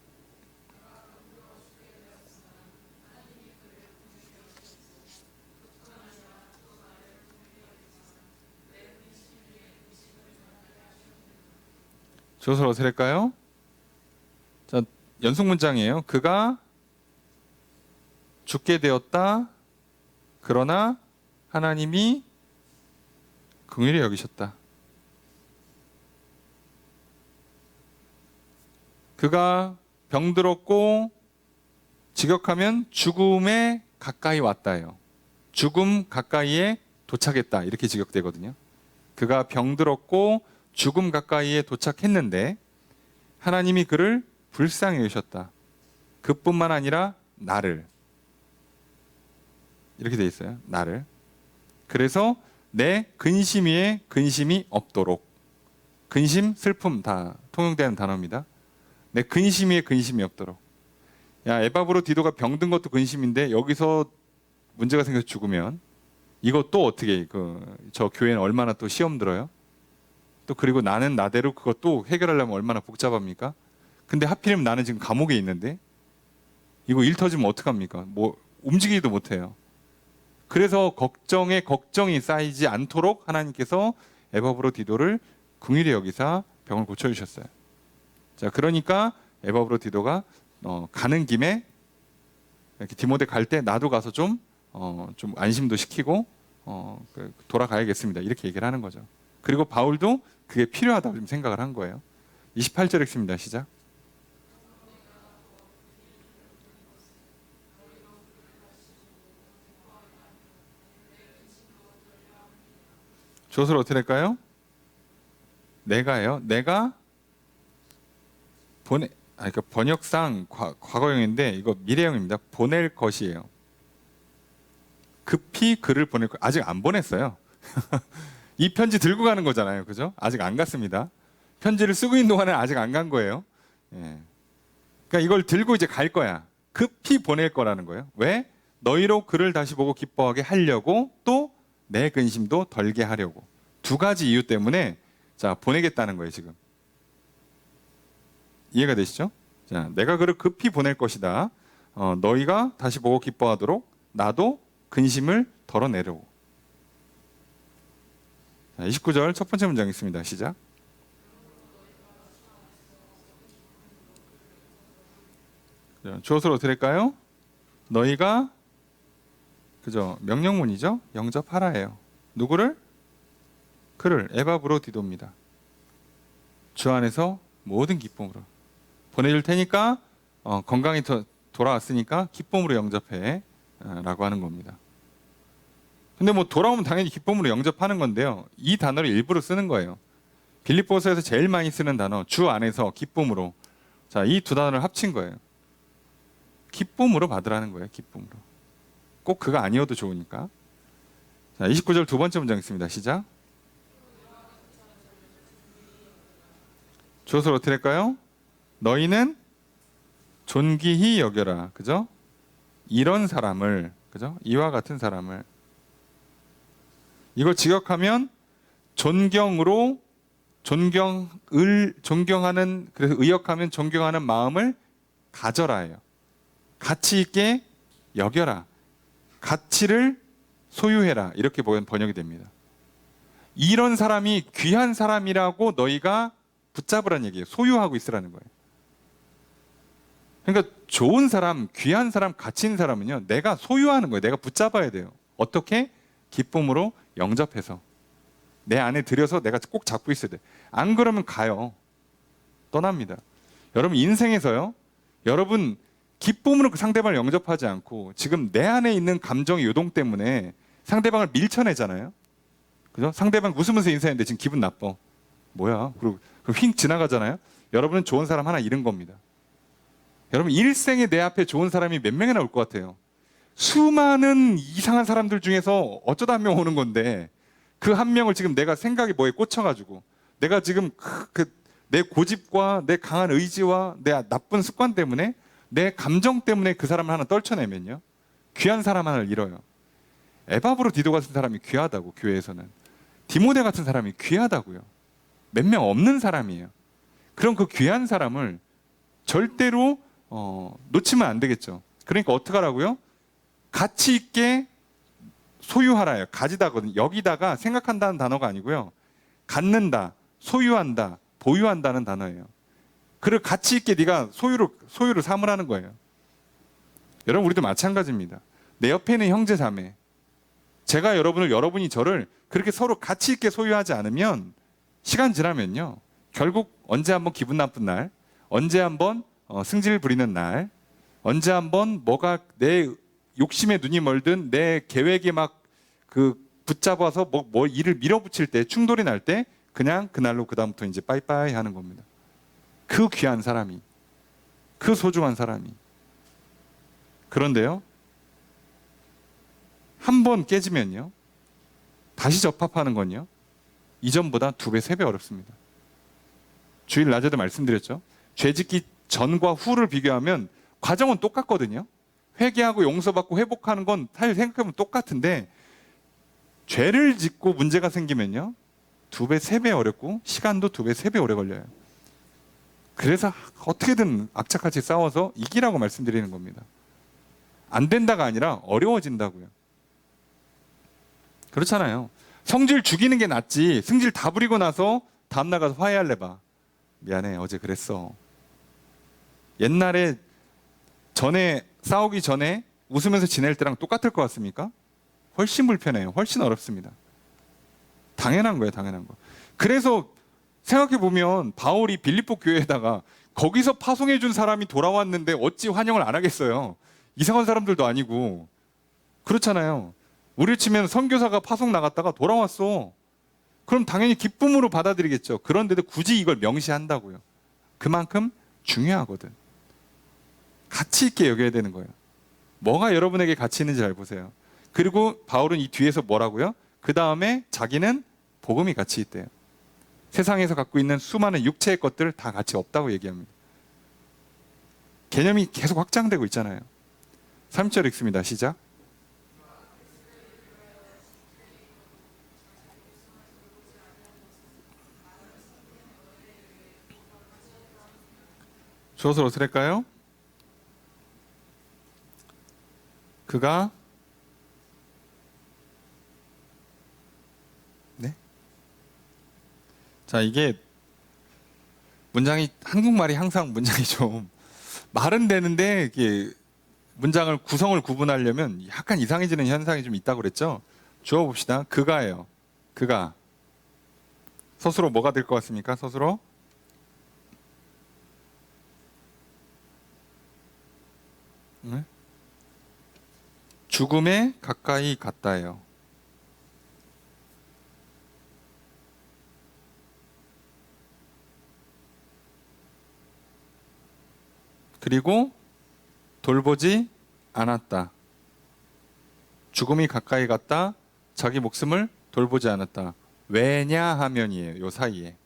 주어를 어떻게 할까요? 자, 연속 문장이에요. 그가 죽게 되었다. 그러나 하나님이 긍휼히 여기셨다. 그가 병들었고 직역하면 죽음에 가까이 왔다예요. 죽음 가까이에 도착했다, 이렇게 직역되거든요. 그가 병들었고 죽음 가까이에 도착했는데 하나님이 그를 불쌍히 여기셨다. 그뿐만 아니라 나를, 이렇게 돼 있어요. 나를. 그래서 내 근심 위에 근심이 없도록. 근심, 슬픔 다 통용되는 단어입니다. 내 근심 위에 근심이 없도록. 야, 에바브로디도가 병든 것도 근심인데 여기서 문제가 생겨서 죽으면 이거 또 어떻게 저 교회는 얼마나 또 시험 들어요? 또 그리고 나는 나대로 그것도 해결하려면 얼마나 복잡합니까? 근데 하필이면 나는 지금 감옥에 있는데 이거 일 터지면 어떡합니까? 뭐 움직이지도 못해요. 그래서 걱정에 걱정이 쌓이지 않도록 하나님께서 에바브로디도를 긍휼히 여기사 병을 고쳐주셨어요. 자, 그러니까 에바브로디도가 가는 김에 이렇게 디모데 갈 때 나도 가서 좀 안심도 시키고 돌아가야겠습니다. 이렇게 얘기를 하는 거죠. 그리고 바울도 그게 필요하다고 좀 생각을 한 거예요. 28절 읽습니다. 시작. 조서를 어떻게 될까요? 내가요. 내가 그러니까 번역상 과거형인데 이거 미래형입니다. 보낼 것이에요. 급히 글을 보낼 거. 아직 안 보냈어요. 이 편지 들고 가는 거잖아요. 그죠? 아직 안 갔습니다. 편지를 쓰고 있는 동안에 아직 안 간 거예요. 예. 그러니까 이걸 들고 이제 갈 거야. 급히 보낼 거라는 거예요. 왜? 너희로 그를 다시 보고 기뻐하게 하려고, 또 내 근심도 덜게 하려고. 두 가지 이유 때문에 자, 보내겠다는 거예요, 지금. 이해가 되시죠? 자, 내가 그를 급히 보낼 것이다. 너희가 다시 보고 기뻐하도록 나도 근심을 덜어내려고. 자, 29절 첫 번째 문장 있습니다. 시작. 주어서로 어떻게 될까요? 너희가, 그죠? 명령문이죠? 영접하라예요. 누구를? 그를, 에바브로디도입니다. 주 안에서 모든 기쁨으로 보내줄 테니까 건강히 돌아왔으니까 기쁨으로 영접해 라고 하는 겁니다. 근데 뭐 돌아오면 당연히 기쁨으로 영접하는 건데요. 이 단어를 일부러 쓰는 거예요. 빌립보서에서 제일 많이 쓰는 단어, 주 안에서 기쁨으로. 자, 이 두 단어를 합친 거예요. 기쁨으로 받으라는 거예요. 기쁨으로. 꼭 그가 아니어도 좋으니까. 자, 29절 두 번째 문장 있습니다. 시작. 주어서 어떻게 할까요? 너희는 존귀히 여겨라. 그죠? 이런 사람을, 그죠? 이와 같은 사람을. 이걸 직역하면 존경으로, 존경하는, 그래서 의역하면 존경하는 마음을 가져라예요. 가치 있게 여겨라. 가치를 소유해라. 이렇게 번역이 됩니다. 이런 사람이 귀한 사람이라고 너희가 붙잡으라는 얘기예요. 소유하고 있으라는 거예요. 그러니까 좋은 사람, 귀한 사람, 가치 있는 사람은요, 내가 소유하는 거예요. 내가 붙잡아야 돼요. 어떻게? 기쁨으로 영접해서 내 안에 들여서 내가 꼭 잡고 있어야 돼. 안 그러면 가요. 떠납니다. 여러분 인생에서요, 여러분 기쁨으로 그 상대방을 영접하지 않고 지금 내 안에 있는 감정의 요동 때문에 상대방을 밀쳐내잖아요. 그죠? 상대방 웃으면서 인사했는데 지금 기분 나빠. 뭐야? 그리고 휙 지나가잖아요. 여러분은 좋은 사람 하나 잃은 겁니다. 여러분 일생에 내 앞에 좋은 사람이 몇 명이나 올 것 같아요? 수많은 이상한 사람들 중에서 어쩌다 한 명 오는 건데 그 한 명을 지금 내가 생각이 뭐에 꽂혀가지고 내가 지금 내 고집과 내 강한 의지와 내 나쁜 습관 때문에 내 감정 때문에 그 사람을 하나 떨쳐내면요, 귀한 사람 하나를 잃어요. 에바브로디도 같은 사람이 귀하다고, 교회에서는. 디모데 같은 사람이 귀하다고요. 몇 명 없는 사람이에요. 그럼 그 귀한 사람을 절대로 놓치면 안 되겠죠. 그러니까 어떡하라고요? 가치 있게 소유하라요. 가지다거든요. 여기다가 생각한다는 단어가 아니고요. 갖는다, 소유한다, 보유한다는 단어예요. 그를 가치 있게 네가 소유를 삼으라는 거예요. 여러분 우리도 마찬가지입니다. 내 옆에 있는 형제 자매, 제가 여러분이 저를 그렇게 서로 가치 있게 소유하지 않으면 시간 지나면요, 결국 언제 한번 기분 나쁜 날, 언제 한번 승질 부리는 날, 언제 한번 뭐가 내 욕심에 눈이 멀든 내 계획에 막 붙잡아서 뭐 일을 밀어붙일 때, 충돌이 날 때 그냥 그날로 그다음부터 이제 빠이빠이 하는 겁니다. 그 귀한 사람이, 그 소중한 사람이. 그런데요, 한 번 깨지면요, 다시 접합하는 건요. 이전보다 2배, 3배 어렵습니다. 주일 낮에도 말씀드렸죠. 죄 짓기 전과 후를 비교하면 과정은 똑같거든요. 회개하고 용서받고 회복하는 건 사실 생각해보면 똑같은데 죄를 짓고 문제가 생기면요. 2배, 3배 어렵고 시간도 2배, 3배 오래 걸려요. 그래서 어떻게든 악착같이 싸워서 이기라고 말씀드리는 겁니다. 안 된다가 아니라 어려워진다고요. 그렇잖아요. 성질 죽이는 게 낫지 승질 다 부리고 나서 다음날 가서 화해할래 봐. 미안해 어제 그랬어. 옛날에 싸우기 전에 웃으면서 지낼 때랑 똑같을 것 같습니까? 훨씬 불편해요. 훨씬 어렵습니다. 당연한 거예요. 당연한 거. 그래서 생각해보면 바울이 빌립보 교회에다가 거기서 파송해 준 사람이 돌아왔는데 어찌 환영을 안 하겠어요. 이상한 사람들도 아니고. 그렇잖아요. 우리 치면 선교사가 파송 나갔다가 돌아왔어. 그럼 당연히 기쁨으로 받아들이겠죠. 그런데도 굳이 이걸 명시한다고요. 그만큼 중요하거든. 가치 있게 여겨야 되는 거예요. 뭐가 여러분에게 가치 있는지 잘 보세요. 그리고 바울은 이 뒤에서 뭐라고요? 그 다음에 자기는 복음이 가치 있대요. 세상에서 갖고 있는 수많은 육체의 것들 다 가치 없다고 얘기합니다. 개념이 계속 확장되고 있잖아요. 3절 읽습니다. 시작. 주어서 어떻을까요? 그가 네? 자, 이게 문장이 한국말이 항상 문장이 좀 말은 되는데 이게 문장을 구성을 구분하려면 약간 이상해지는 현상이 좀 있다고 그랬죠? 주어 봅시다. 그가예요. 그가. 서술어 뭐가 될 것 같습니까? 서술어? 네? 죽음에 가까이 갔다예요. 그리고 돌보지 않았다. 죽음이 가까이 갔다. 자기 목숨을 돌보지 않았다. 왜냐하면이에요. 요 사이에.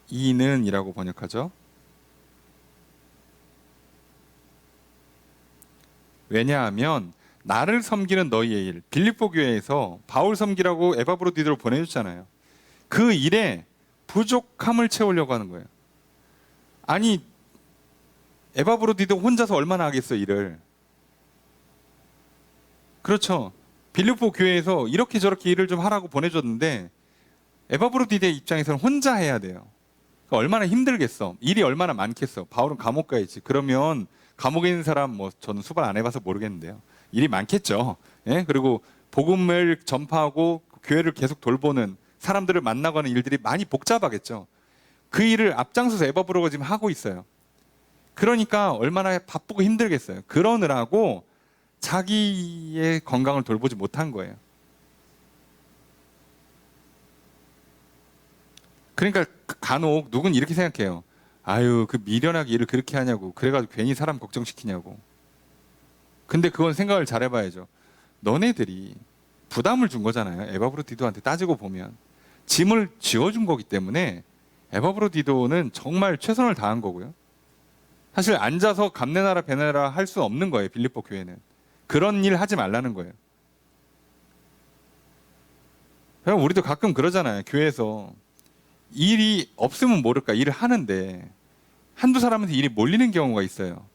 이는이라고 번역하죠. 왜냐하면 나를 섬기는 너희의 일, 빌립보 교회에서 바울 섬기라고 에바브로디도를 보내줬잖아요. 그 일에 부족함을 채우려고 하는 거예요. 아니 에바브로디도 혼자서 얼마나 하겠어 일을. 그렇죠. 빌립보 교회에서 이렇게 저렇게 일을 좀 하라고 보내줬는데 에바브로디의 입장에서는 혼자 해야 돼요. 그러니까 얼마나 힘들겠어. 일이 얼마나 많겠어. 바울은 감옥 가야지. 그러면 감옥에 있는 사람 뭐 저는 수발 안 해봐서 모르겠는데요. 일이 많겠죠. 예? 그리고 복음을 전파하고 교회를 계속 돌보는 사람들을 만나고 하는 일들이 많이 복잡하겠죠. 그 일을 앞장서서 에바브로가 지금 하고 있어요. 그러니까 얼마나 바쁘고 힘들겠어요. 그러느라고 자기의 건강을 돌보지 못한 거예요. 그러니까 간혹 누군 이렇게 생각해요. 아유, 그 미련하게 일을 그렇게 하냐고. 그래가지고 괜히 사람 걱정시키냐고. 근데 그건 생각을 잘 해봐야죠. 너네들이 부담을 준 거잖아요. 에바브로디도한테 따지고 보면. 짐을 지어준 거기 때문에 에바브로디도는 정말 최선을 다한 거고요. 사실 앉아서 감내나라 배내라 할 수 없는 거예요. 빌립보 교회는. 그런 일 하지 말라는 거예요. 그럼 우리도 가끔 그러잖아요. 교회에서 일이 없으면 모를까 일을 하는데 한두 사람한테 일이 몰리는 경우가 있어요.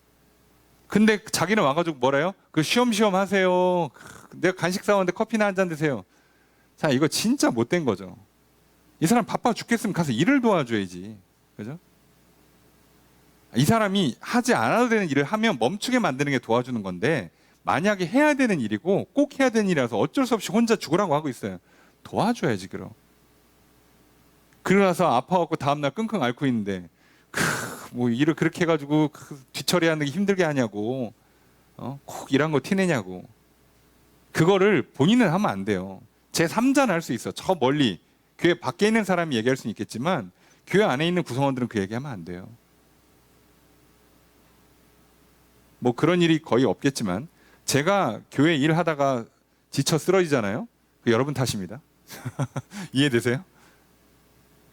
근데 자기는 와가지고 뭐래요? 그 쉬엄쉬엄 하세요. 내가 간식 사왔는데 커피나 한 잔 드세요. 자, 이거 진짜 못된 거죠. 이 사람 바빠 죽겠으면 가서 일을 도와줘야지. 그죠? 이 사람이 하지 않아도 되는 일을 하면 멈추게 만드는 게 도와주는 건데 만약에 해야 되는 일이고 꼭 해야 되는 일이라서 어쩔 수 없이 혼자 죽으라고 하고 있어요. 도와줘야지 그럼. 그러나서 아파갖고 다음날 끙끙 앓고 있는데 뭐 일을 그렇게 해가지고 뒤처리하는 게 힘들게 하냐고. 꼭 일한 거 티내냐고. 그거를 본인은 하면 안 돼요. 제3자는 할 수 있어. 저 멀리 교회 밖에 있는 사람이 얘기할 수는 있겠지만 교회 안에 있는 구성원들은 그 얘기하면 안 돼요. 뭐 그런 일이 거의 없겠지만 제가 교회 일하다가 지쳐 쓰러지잖아요. 여러분 탓입니다. 이해되세요?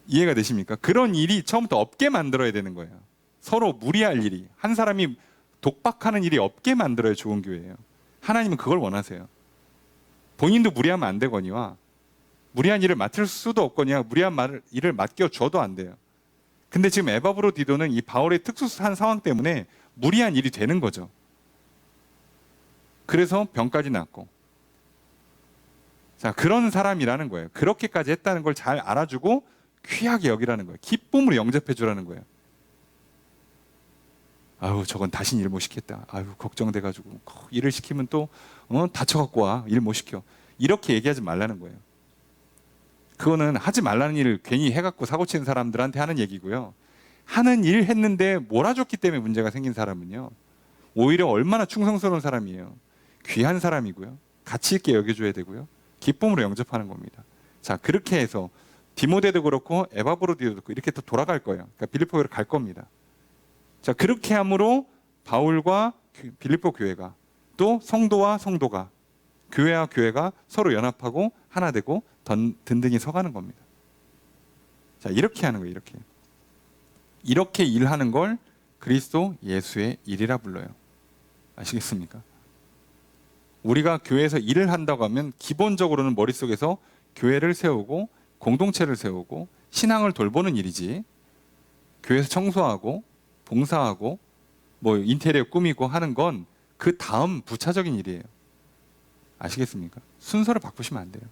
이해가 되십니까? 그런 일이 처음부터 없게 만들어야 되는 거예요. 서로 무리할 일이, 한 사람이 독박하는 일이 없게 만들어야 좋은 교회예요. 하나님은 그걸 원하세요. 본인도 무리하면 안 되거니와 무리한 일을 맡을 수도 없거니와 무리한 일을 맡겨줘도 안 돼요. 근데 지금 에바브로디도는 이 바울의 특수한 상황 때문에 무리한 일이 되는 거죠. 그래서 병까지 났고, 자, 그런 사람이라는 거예요. 그렇게까지 했다는 걸 잘 알아주고 귀하게 여기라는 거예요. 기쁨으로 영접해 주라는 거예요. 아유, 저건 다신 일 못 시켰다. 아유, 걱정돼가지고 일을 시키면 또 다쳐갖고 와. 일 못 시켜. 이렇게 얘기하지 말라는 거예요. 그거는 하지 말라는 일을 괜히 해갖고 사고치는 사람들한테 하는 얘기고요. 하는 일 했는데 몰아줬기 때문에 문제가 생긴 사람은요, 오히려 얼마나 충성스러운 사람이에요. 귀한 사람이고요. 가치 있게 여겨줘야 되고요. 기쁨으로 영접하는 겁니다. 자, 그렇게 해서 디모데도 그렇고 에바브로디도 그렇고 이렇게 또 돌아갈 거예요. 그러니까 빌립보로 갈 겁니다. 자, 그렇게 함으로 바울과 빌립보 교회가, 또 성도와 성도가, 교회와 교회가 서로 연합하고 하나 되고 든든히 서가는 겁니다. 자, 이렇게 하는 거예요. 이렇게 일하는 걸 그리스도 예수의 일이라 불러요. 아시겠습니까? 우리가 교회에서 일을 한다고 하면 기본적으로는 머릿속에서 교회를 세우고 공동체를 세우고 신앙을 돌보는 일이지, 교회에서 청소하고 봉사하고 뭐 인테리어 꾸미고 하는 건 그 다음 부차적인 일이에요. 아시겠습니까? 순서를 바꾸시면 안 돼요.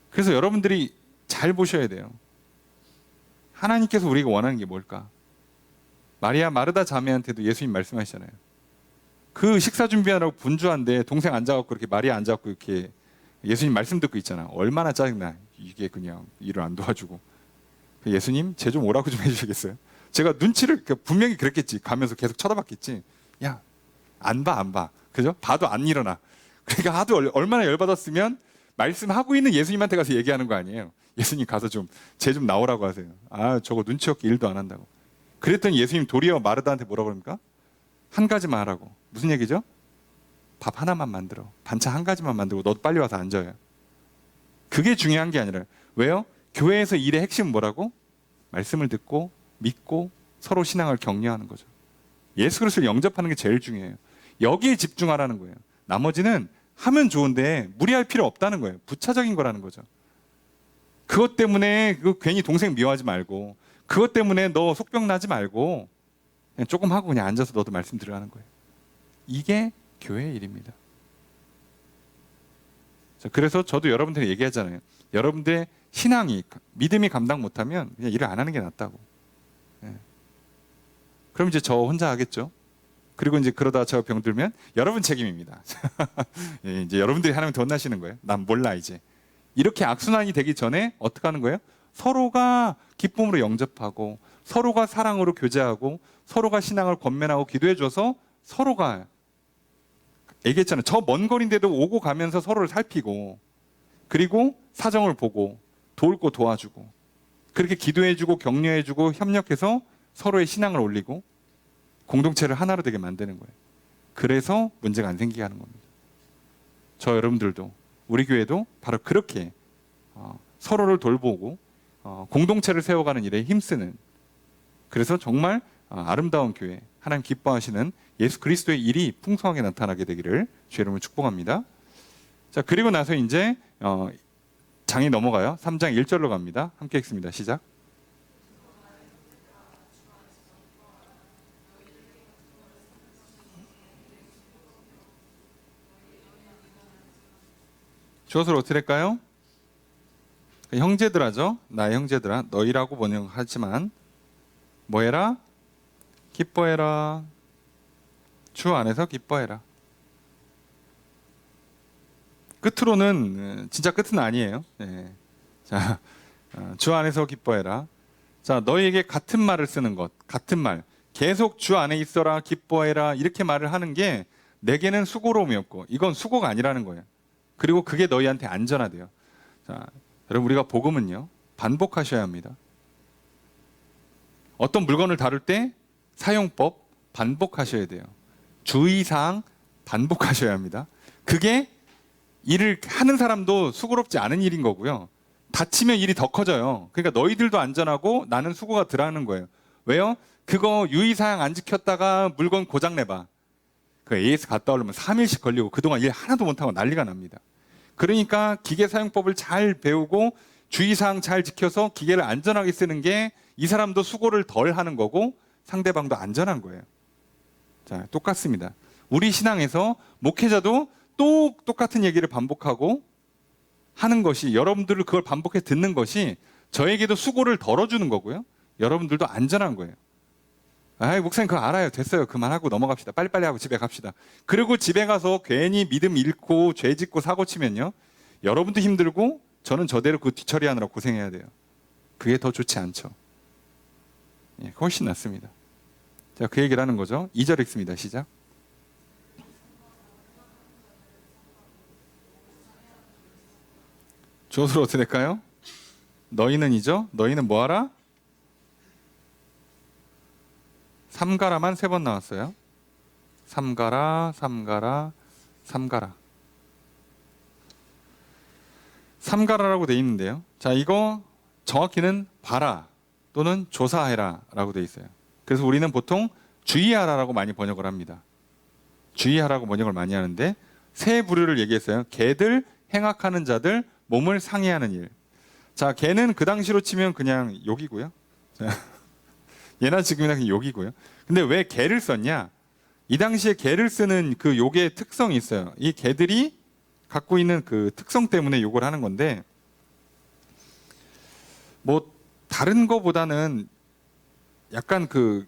그래서 여러분들이 잘 보셔야 돼요. 하나님께서 우리가 원하는 게 뭘까? 마리아 마르다 자매한테도 예수님 말씀하시잖아요. 그 식사 준비하라고 분주한데 동생 앉아갖고 이렇게 마리아 앉아갖고 이렇게 예수님 말씀 듣고 있잖아. 얼마나 짜증나. 이게 그냥 일을 안 도와주고. 예수님, 쟤 좀 오라고 좀 해주시겠어요? 제가 눈치를 분명히 그랬겠지. 가면서 계속 쳐다봤겠지. 야, 안 봐. 그죠? 봐도 안 일어나. 그러니까 하도 얼마나 열받았으면 말씀하고 있는 예수님한테 가서 얘기하는 거 아니에요. 예수님 가서 쟤 좀 나오라고 하세요. 아, 저거 눈치 없게 일도 안 한다고. 그랬더니 예수님 도리어 마르다한테 뭐라고 그럽니까? 한 가지만 하라고. 무슨 얘기죠? 밥 하나만 만들어. 반찬 한 가지만 만들고 너도 빨리 와서 앉아요. 그게 중요한 게 아니라, 왜요? 교회에서 일의 핵심은 뭐라고? 말씀을 듣고 믿고 서로 신앙을 격려하는 거죠. 예수 그리스도를 영접하는 게 제일 중요해요. 여기에 집중하라는 거예요. 나머지는 하면 좋은데 무리할 필요 없다는 거예요. 부차적인 거라는 거죠. 그것 때문에 괜히 동생 미워하지 말고, 그것 때문에 너 속병 나지 말고 그냥 조금 하고 그냥 앉아서 너도 말씀 들으라는 거예요. 이게 교회의 일입니다. 자, 그래서 저도 여러분들에게 얘기하잖아요. 여러분들의 신앙이, 믿음이 감당 못하면 그냥 일을 안 하는 게 낫다고. 예. 그럼 이제 저 혼자 하겠죠. 그리고 이제 그러다 저 병들면 여러분 책임입니다. 예, 이제 여러분들이 하나님 더 혼나시는 거예요. 난 몰라 이제. 이렇게 악순환이 되기 전에 어떻게 하는 거예요? 서로가 기쁨으로 영접하고 서로가 사랑으로 교제하고 서로가 신앙을 권면하고 기도해줘서 서로가, 얘기했잖아요. 저 먼 거리인데도 오고 가면서 서로를 살피고, 그리고 사정을 보고 도울 거 도와주고, 그렇게 기도해주고 격려해주고 협력해서 서로의 신앙을 올리고 공동체를 하나로 되게 만드는 거예요. 그래서 문제가 안 생기게 하는 겁니다. 저 여러분들도, 우리 교회도 바로 그렇게 서로를 돌보고 공동체를 세워가는 일에 힘쓰는, 그래서 정말 아름다운 교회, 하나님 기뻐하시는 예수 그리스도의 일이 풍성하게 나타나게 되기를 주의 이름으로 축복합니다. 자, 그리고 나서 이제 장이 넘어가요. 3장 1절로 갑니다. 함께 읽습니다. 시작. 주어를 어떻게 될까요? 형제들아죠. 나의 형제들아, 너희라고 번역하지만 뭐해라? 기뻐해라. 주 안에서 기뻐해라. 끝으로는 진짜 끝은 아니에요. 네. 자, 주 안에서 기뻐해라. 자, 너희에게 같은 말을 쓰는 것, 같은 말, 계속 주 안에 있어라, 기뻐해라 이렇게 말을 하는 게 내게는 수고로움이 없고, 이건 수고가 아니라는 거예요. 그리고 그게 너희한테 안전하대요. 자, 여러분, 우리가 복음은요 반복하셔야 합니다. 어떤 물건을 다룰 때 사용법 반복하셔야 돼요. 주의사항 반복하셔야 합니다. 그게 일을 하는 사람도 수고롭지 않은 일인 거고요. 다치면 일이 더 커져요. 그러니까 너희들도 안전하고 나는 수고가 덜하는 거예요. 왜요? 그거 유의사항 안 지켰다가 물건 고장 내봐. 그 AS 갔다 오려면 3일씩 걸리고 그동안 일 하나도 못하고 난리가 납니다. 그러니까 기계 사용법을 잘 배우고 주의사항 잘 지켜서 기계를 안전하게 쓰는 게 이 사람도 수고를 덜 하는 거고 상대방도 안전한 거예요. 자, 똑같습니다. 우리 신앙에서 목회자도 또 똑같은 얘기를 반복하고 하는 것이, 여러분들을 그걸 반복해 듣는 것이 저에게도 수고를 덜어주는 거고요. 여러분들도 안전한 거예요. 아이, 목사님 그거 알아요. 됐어요. 그만하고 넘어갑시다. 빨리빨리 하고 집에 갑시다. 그리고 집에 가서 괜히 믿음 잃고 죄 짓고 사고 치면요, 여러분도 힘들고 저는 저대로 그 뒤처리하느라 고생해야 돼요. 그게 더 좋지 않죠. 예, 훨씬 낫습니다. 자, 그 얘기를 하는 거죠. 2절 읽습니다. 시작. 주어로 어떻게 될까요? 너희는이죠. 너희는 뭐하라? 삼가라만 3번 나왔어요. 삼가라, 삼가라, 삼가라. 삼가라라고 돼 있는데요. 자, 이거 정확히는 봐라 또는 조사해라 라고 돼 있어요. 그래서 우리는 보통 주의하라라고 많이 번역을 합니다. 주의하라고 번역을 많이 하는데 세 부류를 얘기했어요. 개들, 행악하는 자들, 몸을 상해하는 일. 자, 개는 그 당시로 치면 그냥 욕이고요. 예나 지금이나 그냥 욕이고요. 근데 왜 개를 썼냐? 이 당시에 개를 쓰는 그 욕의 특성이 있어요. 이 개들이 갖고 있는 그 특성 때문에 욕을 하는 건데, 뭐 다른 거보다는 약간 그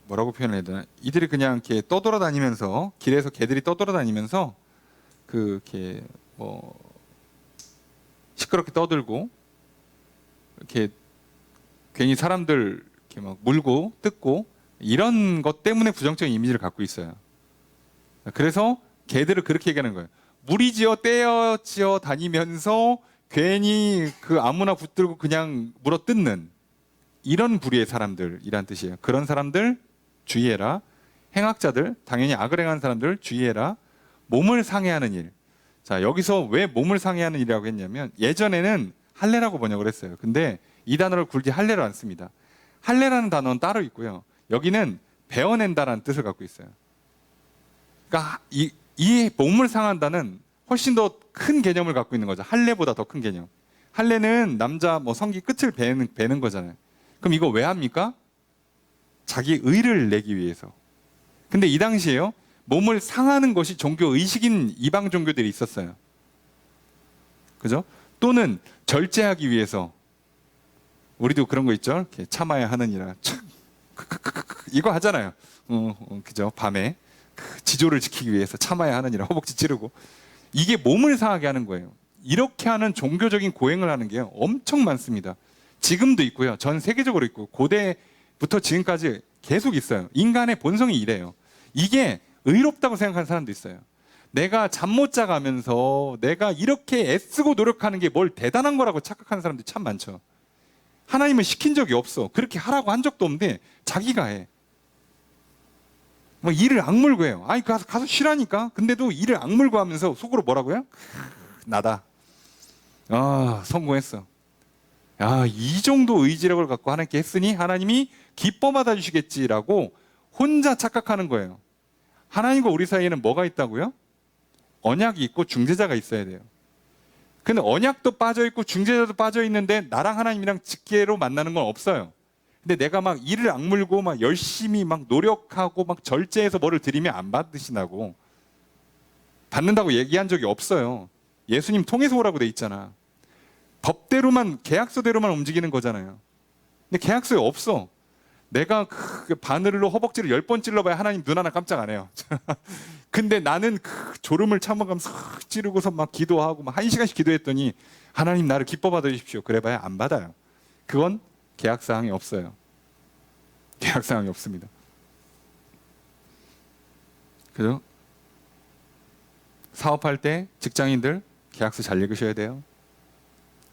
뭐라고 표현해야 되나? 이들이 그냥 이렇게 떠돌아다니면서, 길에서 개들이 떠돌아다니면서 그 이렇게 뭐 시끄럽게 떠들고 이렇게 괜히 사람들 이렇게 막 물고 뜯고 이런 것 때문에 부정적인 이미지를 갖고 있어요. 그래서 개들을 그렇게 얘기하는 거예요. 무리지어 떼어지어 다니면서 괜히 그 아무나 붙들고 그냥 물어 뜯는 이런 부류의 사람들이란 뜻이에요. 그런 사람들 주의해라. 행악자들, 당연히 악을 행하는 사람들 주의해라. 몸을 상해하는 일. 자, 여기서 왜 몸을 상해하는 일이라고 했냐면 예전에는 할례라고 번역을 했어요. 근데 이 단어를 굳이 할례로 안 씁니다. 할례라는 단어는 따로 있고요. 여기는 베어낸다라는 뜻을 갖고 있어요. 그러니까 이 몸을 상한다는 훨씬 더 큰 개념을 갖고 있는 거죠. 할례보다 더 큰 개념. 할례는 남자 뭐 성기 끝을 베는 거잖아요. 그럼 이거 왜 합니까? 자기 의를 내기 위해서. 근데 이 당시에요, 몸을 상하는 것이 종교 의식인 이방 종교들이 있었어요. 그죠? 또는 절제하기 위해서. 우리도 그런 거 있죠. 이렇게 참아야 하느니라. 이거 하잖아요. 그죠? 밤에 지조를 지키기 위해서 참아야 하느니라 허벅지 찌르고. 이게 몸을 상하게 하는 거예요. 이렇게 하는 종교적인 고행을 하는 게 엄청 많습니다. 지금도 있고요. 전 세계적으로 있고 고대부터 지금까지 계속 있어요. 인간의 본성이 이래요. 이게 의롭다고 생각하는 사람도 있어요. 내가 잠 못 자가면서 내가 이렇게 애쓰고 노력하는 게 뭘 대단한 거라고 착각하는 사람들이 참 많죠. 하나님은 시킨 적이 없어. 그렇게 하라고 한 적도 없는데 자기가 해. 뭐 일을 악물고 해요. 아니 가서 쉬라니까. 근데도 일을 악물고 하면서 속으로 뭐라고요? 나다. 아, 성공했어. 야, 이 정도 의지력을 갖고 하나님께 했으니 하나님이 기뻐 받아주시겠지라고 혼자 착각하는 거예요. 하나님과 우리 사이에는 뭐가 있다고요? 언약이 있고 중재자가 있어야 돼요. 근데 언약도 빠져있고 중재자도 빠져있는데 나랑 하나님이랑 직계로 만나는 건 없어요. 근데 내가 막 일을 악물고 막 열심히 막 노력하고 막 절제해서 뭐를 드리면 안 받으시나고. 받는다고 얘기한 적이 없어요. 예수님 통해서 오라고 돼 있잖아. 법대로만, 계약서대로만 움직이는 거잖아요. 근데 계약서에 없어. 내가 그 바늘로 허벅지를 10번 찔러봐야 하나님 눈 하나 깜짝 안 해요. 근데 나는 그 졸음을 참아가면서 찌르고서 막 기도하고 막 1시간씩 기도했더니 하나님 나를 기뻐 받아주십시오. 그래봐야 안 받아요. 그건 계약사항이 없어요. 계약사항이 없습니다. 그죠? 사업할 때 직장인들 계약서 잘 읽으셔야 돼요.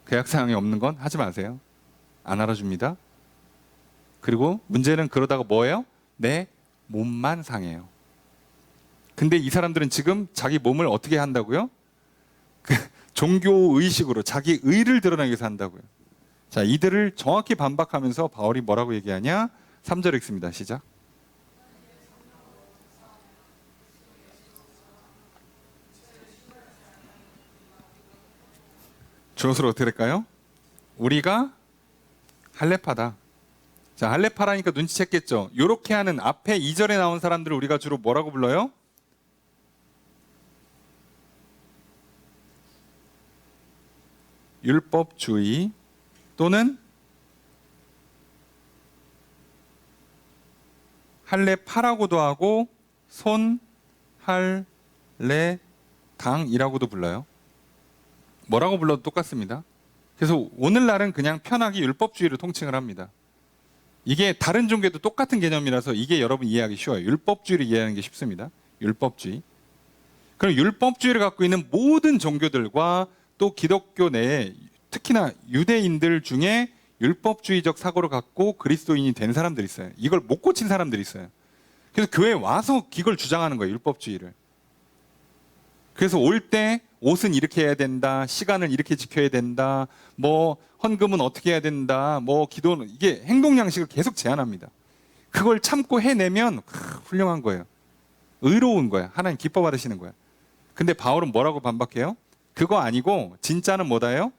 계약사항이 없는 건 하지 마세요. 안 알아줍니다. 그리고 문제는 그러다가 뭐예요? 내 몸만 상해요. 근데 이 사람들은 지금 자기 몸을 어떻게 한다고요? 종교 의식으로 자기 의를 드러내기 위해서 한다고요. 자, 이들을 정확히 반박하면서 바울이 뭐라고 얘기하냐? 3절 읽습니다. 시작. 주어로 어떻게 될까요? 우리가 할례파다. 자, 할례파라니까 눈치챘겠죠. 요렇게 하는 앞에 2절에 나온 사람들을 우리가 주로 뭐라고 불러요? 율법주의 또는 할례파라고도 하고 손할례당이라고도 불러요. 뭐라고 불러도 똑같습니다. 그래서 오늘날은 그냥 편하게 율법주의로 통칭을 합니다. 이게 다른 종교도 똑같은 개념이라서 이게 여러분 이해하기 쉬워요. 율법주의를 이해하는 게 쉽습니다. 율법주의. 그럼 율법주의를 갖고 있는 모든 종교들과 또 기독교 내에 특히나 유대인들 중에 율법주의적 사고를 갖고 그리스도인이 된 사람들이 있어요. 이걸 못 고친 사람들이 있어요. 그래서 교회에 와서 이걸 주장하는 거예요. 율법주의를. 그래서 올 때 옷은 이렇게 해야 된다, 시간을 이렇게 지켜야 된다, 뭐 헌금은 어떻게 해야 된다, 뭐 기도는, 이게 행동 양식을 계속 제한합니다. 그걸 참고 해내면 훌륭한 거예요. 의로운 거야. 하나님 기뻐 받으시는 거야. 근데 바울은 뭐라고 반박해요? 그거 아니고 진짜는 뭐다요?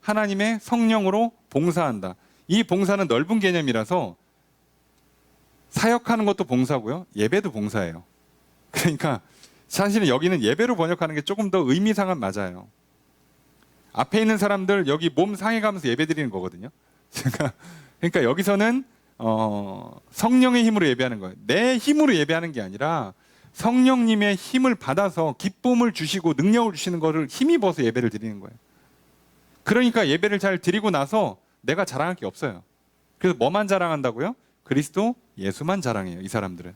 하나님의 성령으로 봉사한다. 이 봉사는 넓은 개념이라서 사역하는 것도 봉사고요, 예배도 봉사예요. 그러니까 사실은 여기는 예배로 번역하는 게 조금 더 의미상은 맞아요. 앞에 있는 사람들 여기 몸 상해가면서 예배 드리는 거거든요. 그러니까 여기서는 성령의 힘으로 예배하는 거예요. 내 힘으로 예배하는 게 아니라 성령님의 힘을 받아서 기쁨을 주시고 능력을 주시는 거를 힘입어서 예배를 드리는 거예요. 그러니까 예배를 잘 드리고 나서 내가 자랑할 게 없어요. 그래서 뭐만 자랑한다고요? 그리스도 예수만 자랑해요, 이 사람들은.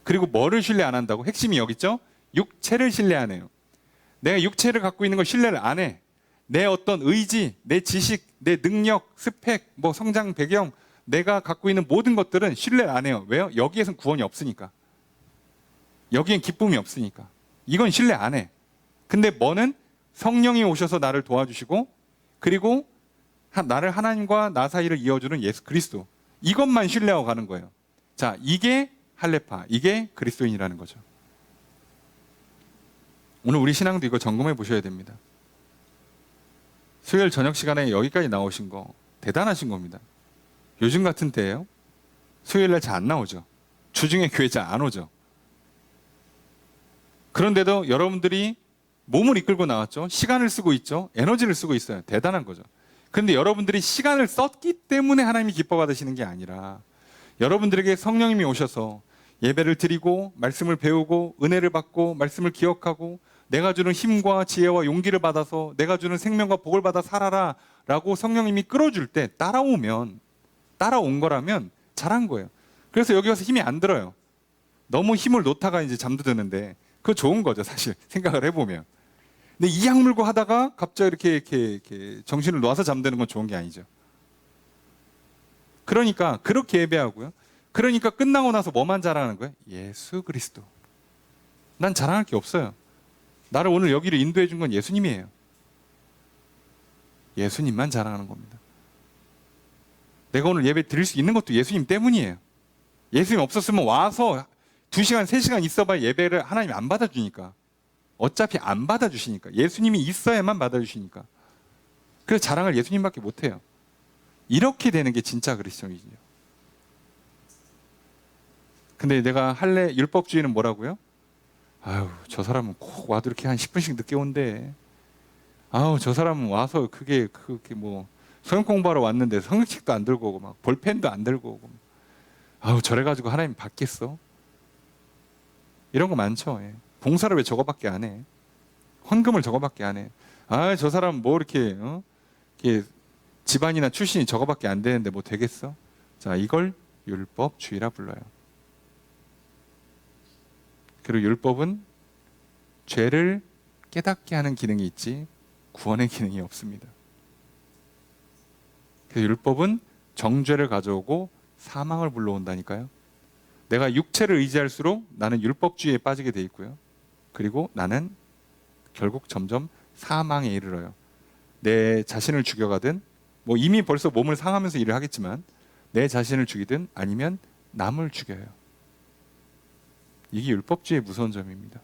그리고 뭐를 신뢰 안 한다고? 핵심이 여기 있죠? 육체를 신뢰 안 해요. 내가 육체를 갖고 있는 걸 신뢰를 안 해. 내 어떤 의지, 내 지식, 내 능력, 스펙, 뭐 성장 배경, 내가 갖고 있는 모든 것들은 신뢰를 안 해요. 왜요? 여기에선 구원이 없으니까. 여기엔 기쁨이 없으니까. 이건 신뢰 안 해. 근데 뭐는 성령이 오셔서 나를 도와주시고, 그리고 나를 하나님과 나 사이를 이어주는 예수 그리스도, 이것만 신뢰하고 가는 거예요. 자, 이게 할례파, 이게 그리스도인이라는 거죠. 오늘 우리 신앙도 이거 점검해 보셔야 됩니다. 수요일 저녁 시간에 여기까지 나오신 거 대단하신 겁니다. 요즘 같은 때예요. 수요일날 잘 안 나오죠. 주중에 교회 잘 안 오죠. 그런데도 여러분들이 몸을 이끌고 나왔죠. 시간을 쓰고 있죠. 에너지를 쓰고 있어요. 대단한 거죠. 그런데 여러분들이 시간을 썼기 때문에 하나님이 기뻐 받으시는 게 아니라 여러분들에게 성령님이 오셔서 예배를 드리고 말씀을 배우고 은혜를 받고 말씀을 기억하고 내가 주는 힘과 지혜와 용기를 받아서 내가 주는 생명과 복을 받아 살아라 라고 성령님이 끌어줄 때 따라온 거라면 잘한 거예요. 그래서 여기 와서 힘이 안 들어요. 너무 힘을 놓다가 이제 잠도 드는데 그거 좋은 거죠, 사실 생각을 해보면. 근데 이 약물고 하다가 갑자기 이렇게 정신을 놔서 잠드는 건 좋은 게 아니죠. 그러니까 그렇게 예배하고요. 그러니까 끝나고 나서 뭐만 자랑하는 거예요? 예수 그리스도. 난 자랑할 게 없어요. 나를 오늘 여기로 인도해 준 건 예수님이에요. 예수님만 자랑하는 겁니다. 내가 오늘 예배 드릴 수 있는 것도 예수님 때문이에요. 예수님 없었으면 와서 2시간, 3시간 있어봐야 예배를 하나님 안 받아주니까. 어차피 안 받아주시니까. 예수님이 있어야만 받아주시니까. 그래서 자랑을 예수님밖에 못해요. 이렇게 되는 게 진짜 그리스도인이죠. 근데 내가 할례 율법주의는 뭐라고요? 아유, 저 사람은 꼭 와도 이렇게 한 10분씩 늦게 온대. 아우, 저 사람은 와서 그게 뭐 성경 공부하러 왔는데 성경책도 안 들고 오고 막 볼펜도 안 들고 오고. 아우, 저래 가지고 하나님 받겠어? 이런 거 많죠. 예. 봉사를 왜 저거밖에 안 해? 헌금을 저거밖에 안 해? 아, 저 사람 뭐 이렇게 집안이나 출신이 저거밖에 안 되는데 뭐 되겠어? 자, 이걸 율법주의라 불러요. 그리고 율법은 죄를 깨닫게 하는 기능이 있지 구원의 기능이 없습니다. 그래서 율법은 정죄를 가져오고 사망을 불러온다니까요. 내가 육체를 의지할수록 나는 율법주의에 빠지게 돼 있고요. 그리고 나는 결국 점점 사망에 이르러요. 내 자신을 죽여가든 뭐 이미 벌써 몸을 상하면서 일을 하겠지만 내 자신을 죽이든 아니면 남을 죽여요. 이게 율법주의의 무서운 점입니다.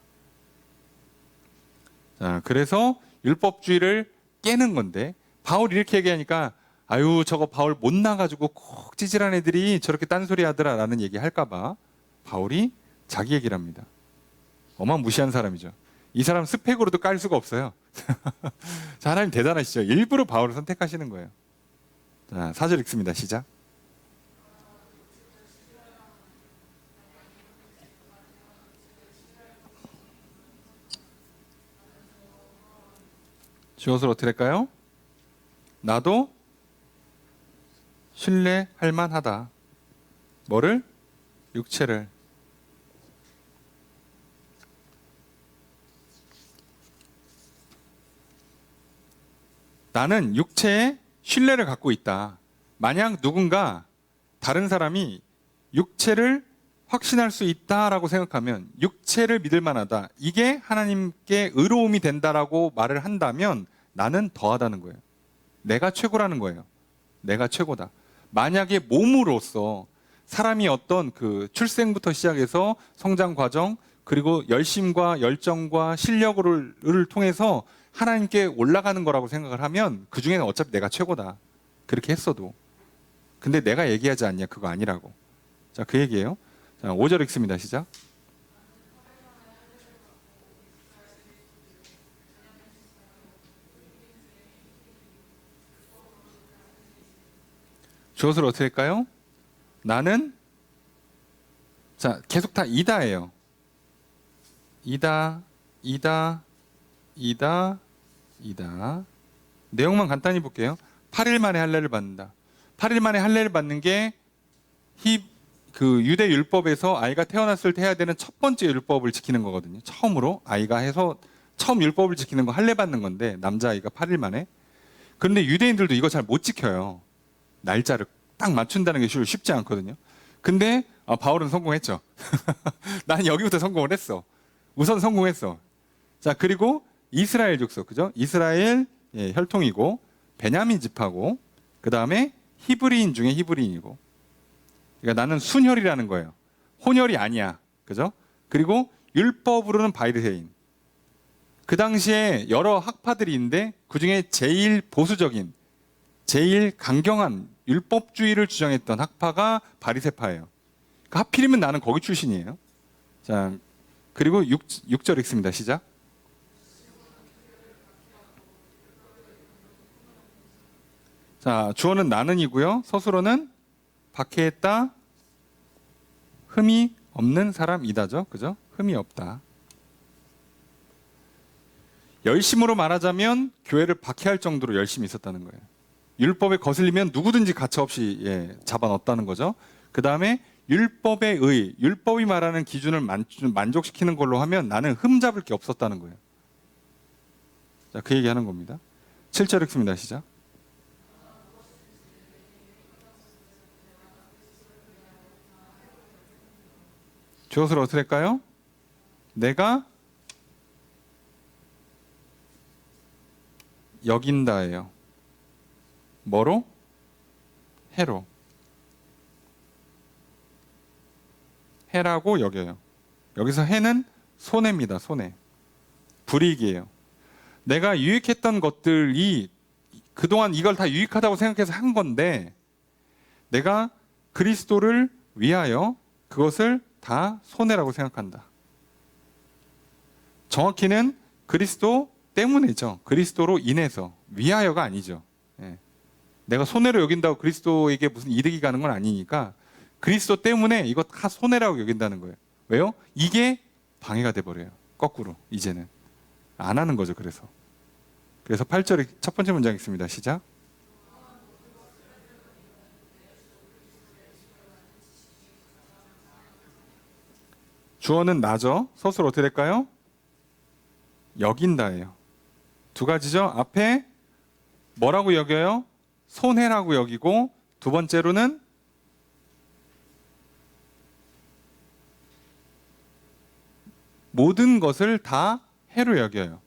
자, 그래서 율법주의를 깨는 건데 바울이 이렇게 얘기하니까 아유 저거 바울 못 나가지고 꼭 찌질한 애들이 저렇게 딴소리 하더라 라는 얘기 할까봐 바울이 자기 얘기를 합니다. 어마무시한 사람이죠. 이 사람 스펙으로도 깔 수가 없어요. 자, 하나님 대단하시죠. 일부러 바울을 선택하시는 거예요. 자, 4절 읽습니다. 시작. 주어서 어떻게 될까요? 나도 신뢰할 만하다. 뭐를? 육체를. 나는 육체에 신뢰를 갖고 있다. 만약 누군가 다른 사람이 육체를 확신할 수 있다라고 생각하면 육체를 믿을 만하다. 이게 하나님께 의로움이 된다라고 말을 한다면 나는 더하다는 거예요. 내가 최고라는 거예요. 내가 최고다. 만약에 몸으로서 사람이 어떤 그 출생부터 시작해서 성장 과정 그리고 열심과 열정과 실력을 통해서 하나님께 올라가는 거라고 생각을 하면 그 중에는 어차피 내가 최고다. 그렇게 했어도. 근데 내가 얘기하지 않냐? 그거 아니라고. 자, 그 얘기예요. 자, 5절 읽습니다. 시작. 주어를 어떻게 할까요? 나는 자, 계속 다 이다예요. 이다. 내용만 간단히 볼게요. 8일 만에 할례를 받는다. 8일 만에 할례를 받는 게 그 유대 율법에서 아이가 태어났을 때 해야 되는 첫 번째 율법을 지키는 거거든요. 처음으로 아이가 해서 처음 율법을 지키는 거 할례 받는 건데 남자아이가 8일 만에. 그런데 유대인들도 이거 잘 못 지켜요. 날짜를 딱 맞춘다는 게 쉽지 않거든요. 근데 바울은 성공했죠. 난 여기부터 성공을 했어. 우선 성공했어. 자, 그리고 이스라엘 족속, 그죠? 이스라엘 혈통이고 베냐민 지파고 그 다음에 히브리인 중에 히브리인이고. 그러니까 나는 순혈이라는 거예요. 혼혈이 아니야, 그죠? 그리고 율법으로는 바리새인. 그 당시에 여러 학파들이 있는데 그 중에 제일 보수적인, 제일 강경한 율법주의를 주장했던 학파가 바리새파예요. 그러니까 하필이면 나는 거기 출신이에요. 자, 그리고 6절 읽습니다. 시작. 자, 주어는 나는이고요. 서술어는 박해했다. 흠이 없는 사람이다죠. 그죠? 흠이 없다. 열심으로 말하자면 교회를 박해할 정도로 열심히 있었다는 거예요. 율법에 거슬리면 누구든지 가차없이 잡아넣었다는 거죠. 그 다음에 율법의 의, 율법이 말하는 기준을 만족시키는 걸로 하면 나는 흠 잡을 게 없었다는 거예요. 자, 그 얘기하는 겁니다. 7절 읽습니다. 시작. 주어를 어떻게 할까요? 내가 여긴다예요. 뭐로? 해로. 해라고 여겨요. 여기서 해는 손해입니다. 손해. 불이익이에요. 내가 유익했던 것들이 그동안 이걸 다 유익하다고 생각해서 한 건데 내가 그리스도를 위하여 그것을 다 손해라고 생각한다. 정확히는 그리스도 때문이죠. 그리스도로 인해서. 위하여가 아니죠. 내가 손해로 여긴다고 그리스도에게 무슨 이득이 가는 건 아니니까 그리스도 때문에 이거 다 손해라고 여긴다는 거예요. 왜요? 이게 방해가 돼버려요. 거꾸로 이제는. 안 하는 거죠. 그래서 8절 첫 번째 문장 읽습니다. 시작. 주어는 나죠. 서술 어떻게 될까요? 여긴다예요. 두 가지죠. 앞에 뭐라고 여겨요? 손해라고 여기고 두 번째로는 모든 것을 다 해로 여겨요.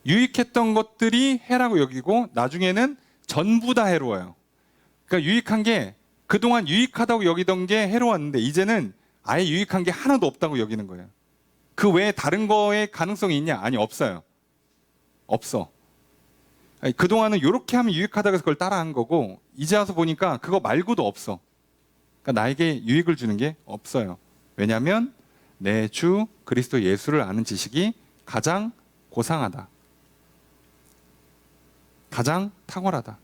유익했던 것들이 해라고 여기고 나중에는 전부 다 해로워요. 그러니까 유익한 게 그동안 유익하다고 여기던 게 해로웠는데 이제는 아예 유익한 게 하나도 없다고 여기는 거예요. 그 외에 다른 거에 가능성이 있냐? 아니, 없어요. 없어. 아니, 그동안은 이렇게 하면 유익하다고 해서 그걸 따라한 거고 이제 와서 보니까 그거 말고도 없어. 그러니까 나에게 유익을 주는 게 없어요. 왜냐하면 내 주 그리스도 예수를 아는 지식이 가장 고상하다. 가장 탁월하다.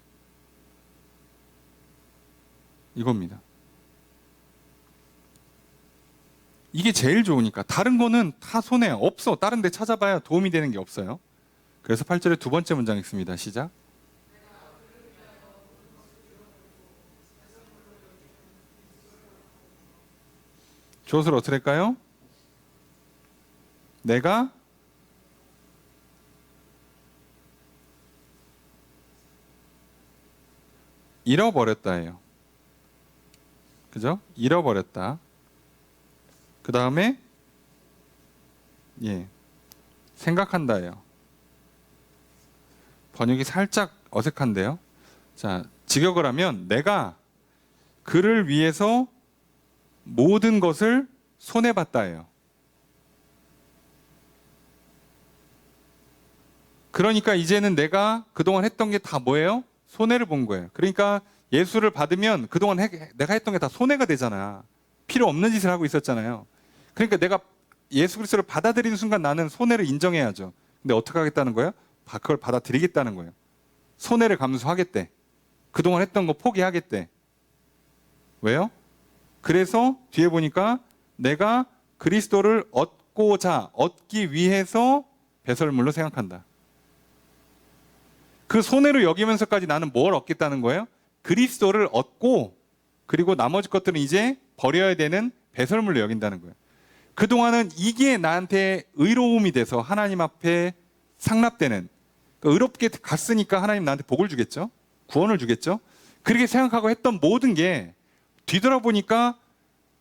이겁니다. 이게 제일 좋으니까. 다른 거는 다 손해 없어. 다른 데 찾아봐야 도움이 되는 게 없어요. 그래서 8절의 두 번째 문장 읽습니다. 시작. 주어를 어떻게 할까요? 내가 잃어버렸다예요. 그죠? 잃어버렸다. 그 다음에 생각한다예요. 번역이 살짝 어색한데요. 자, 직역을 하면 내가 그를 위해서 모든 것을 손해봤다예요. 그러니까 이제는 내가 그동안 했던 게 다 뭐예요? 손해를 본 거예요. 그러니까 예수를 받으면 그동안 내가 했던 게 다 손해가 되잖아. 필요 없는 짓을 하고 있었잖아요. 그러니까 내가 예수 그리스도를 받아들이는 순간 나는 손해를 인정해야죠. 근데 어떻게 하겠다는 거예요? 그걸 받아들이겠다는 거예요. 손해를 감수하겠대. 그동안 했던 거 포기하겠대. 왜요? 그래서 뒤에 보니까 내가 그리스도를 얻기 위해서 배설물로 생각한다. 그 손해로 여기면서까지 나는 뭘 얻겠다는 거예요? 그리스도를 얻고 그리고 나머지 것들은 이제 버려야 되는 배설물로 여긴다는 거예요. 그동안은 이게 나한테 의로움이 돼서 하나님 앞에 상납되는, 그러니까 의롭게 갔으니까 하나님 나한테 복을 주겠죠? 구원을 주겠죠? 그렇게 생각하고 했던 모든 게 뒤돌아보니까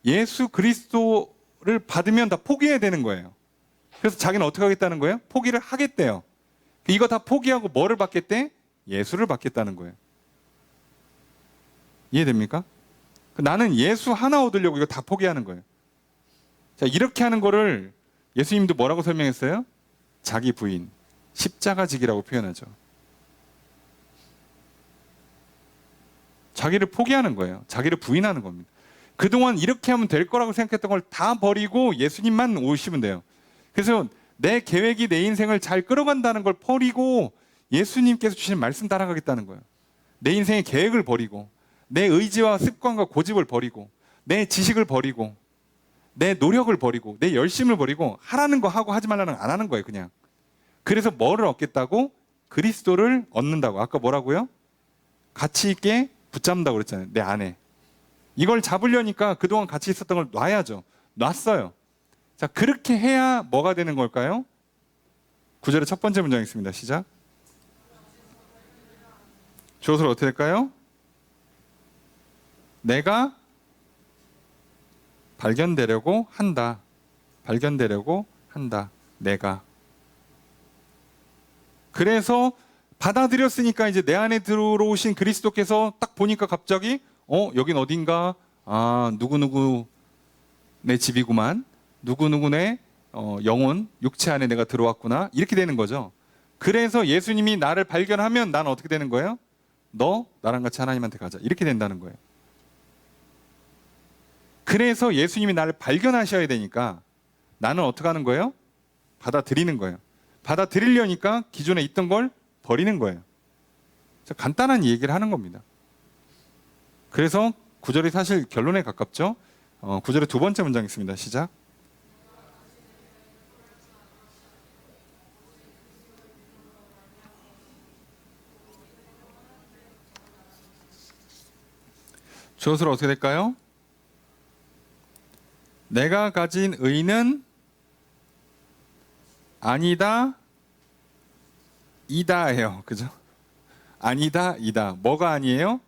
예수 그리스도를 받으면 다 포기해야 되는 거예요. 그래서 자기는 어떻게 하겠다는 거예요? 포기를 하겠대요. 이거 다 포기하고 뭐를 받겠대? 예수를 받겠다는 거예요. 이해됩니까? 나는 예수 하나 얻으려고 이거 다 포기하는 거예요. 자, 이렇게 하는 거를 예수님도 뭐라고 설명했어요? 자기 부인, 십자가지기라고 표현하죠. 자기를 포기하는 거예요. 자기를 부인하는 겁니다. 그동안 이렇게 하면 될 거라고 생각했던 걸 다 버리고 예수님만 오시면 돼요. 그래서 내 계획이 내 인생을 잘 끌어간다는 걸 버리고 예수님께서 주시는 말씀 따라가겠다는 거예요. 내 인생의 계획을 버리고 내 의지와 습관과 고집을 버리고 내 지식을 버리고 내 노력을 버리고 내 열심을 버리고 하라는 거 하고 하지 말라는 거 안 하는 거예요. 그냥. 그래서 뭐를 얻겠다고? 그리스도를 얻는다고. 아까 뭐라고요? 가치 있게 붙잡는다고 그랬잖아요. 내 안에. 이걸 잡으려니까 그동안 같이 있었던 걸 놔야죠. 놨어요. 자, 그렇게 해야 뭐가 되는 걸까요? 9절의 첫 번째 문장 있습니다. 시작. 주어를 어떻게 될까요? 내가 발견되려고 한다. 발견되려고 한다. 내가. 그래서 받아들였으니까 이제 내 안에 들어오신 그리스도께서 딱 보니까 갑자기 여긴 어딘가? 누구누구 내 집이구만. 누구누구네 영혼, 육체 안에 내가 들어왔구나. 이렇게 되는 거죠. 그래서 예수님이 나를 발견하면 나는 어떻게 되는 거예요? 너 나랑 같이 하나님한테 가자. 이렇게 된다는 거예요. 그래서 예수님이 나를 발견하셔야 되니까 나는 어떻게 하는 거예요? 받아들이는 거예요. 받아들이려니까 기존에 있던 걸 버리는 거예요. 간단한 얘기를 하는 겁니다. 그래서 9절이 사실 결론에 가깝죠. 9절의 두 번째 문장 있습니다. 시작. 주어를 어떻게 될까요? 내가 가진 의는 아니다, 이다예요. 그죠? 아니다, 이다. 뭐가 아니에요?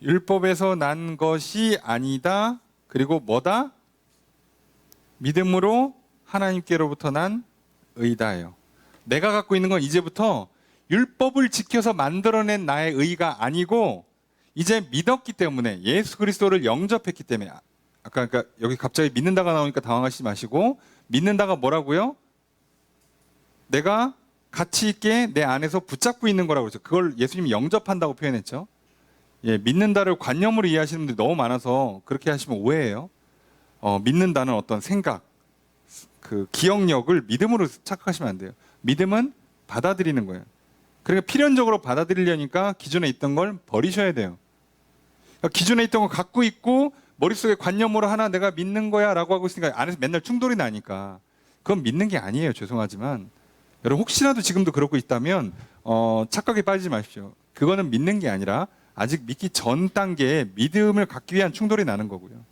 율법에서 난 것이 아니다. 그리고 뭐다? 믿음으로 하나님께로부터 난 의다예요. 내가 갖고 있는 건 이제부터 율법을 지켜서 만들어낸 나의 의가 아니고 이제 믿었기 때문에 예수 그리스도를 영접했기 때문에 아까 그러니까 여기 갑자기 믿는다가 나오니까 당황하시지 마시고 믿는다가 뭐라고요? 내가 가치 있게 내 안에서 붙잡고 있는 거라고 그랬죠. 그걸 예수님이 영접한다고 표현했죠. 예, 믿는다를 관념으로 이해하시는 분들이 너무 많아서 그렇게 하시면 오해예요. 믿는다는 어떤 생각, 그 기억력을 믿음으로 착각하시면 안 돼요. 믿음은 받아들이는 거예요. 그러니까 필연적으로 받아들이려니까 기존에 있던 걸 버리셔야 돼요. 그러니까 기존에 있던 걸 갖고 있고 머릿속에 관념으로 하나 내가 믿는 거야 라고 하고 있으니까 안에서 맨날 충돌이 나니까 그건 믿는 게 아니에요. 죄송하지만 여러분 혹시라도 지금도 그러고 있다면 착각에 빠지지 마십시오. 그거는 믿는 게 아니라 아직 믿기 전 단계에 믿음을 갖기 위한 충돌이 나는 거고요.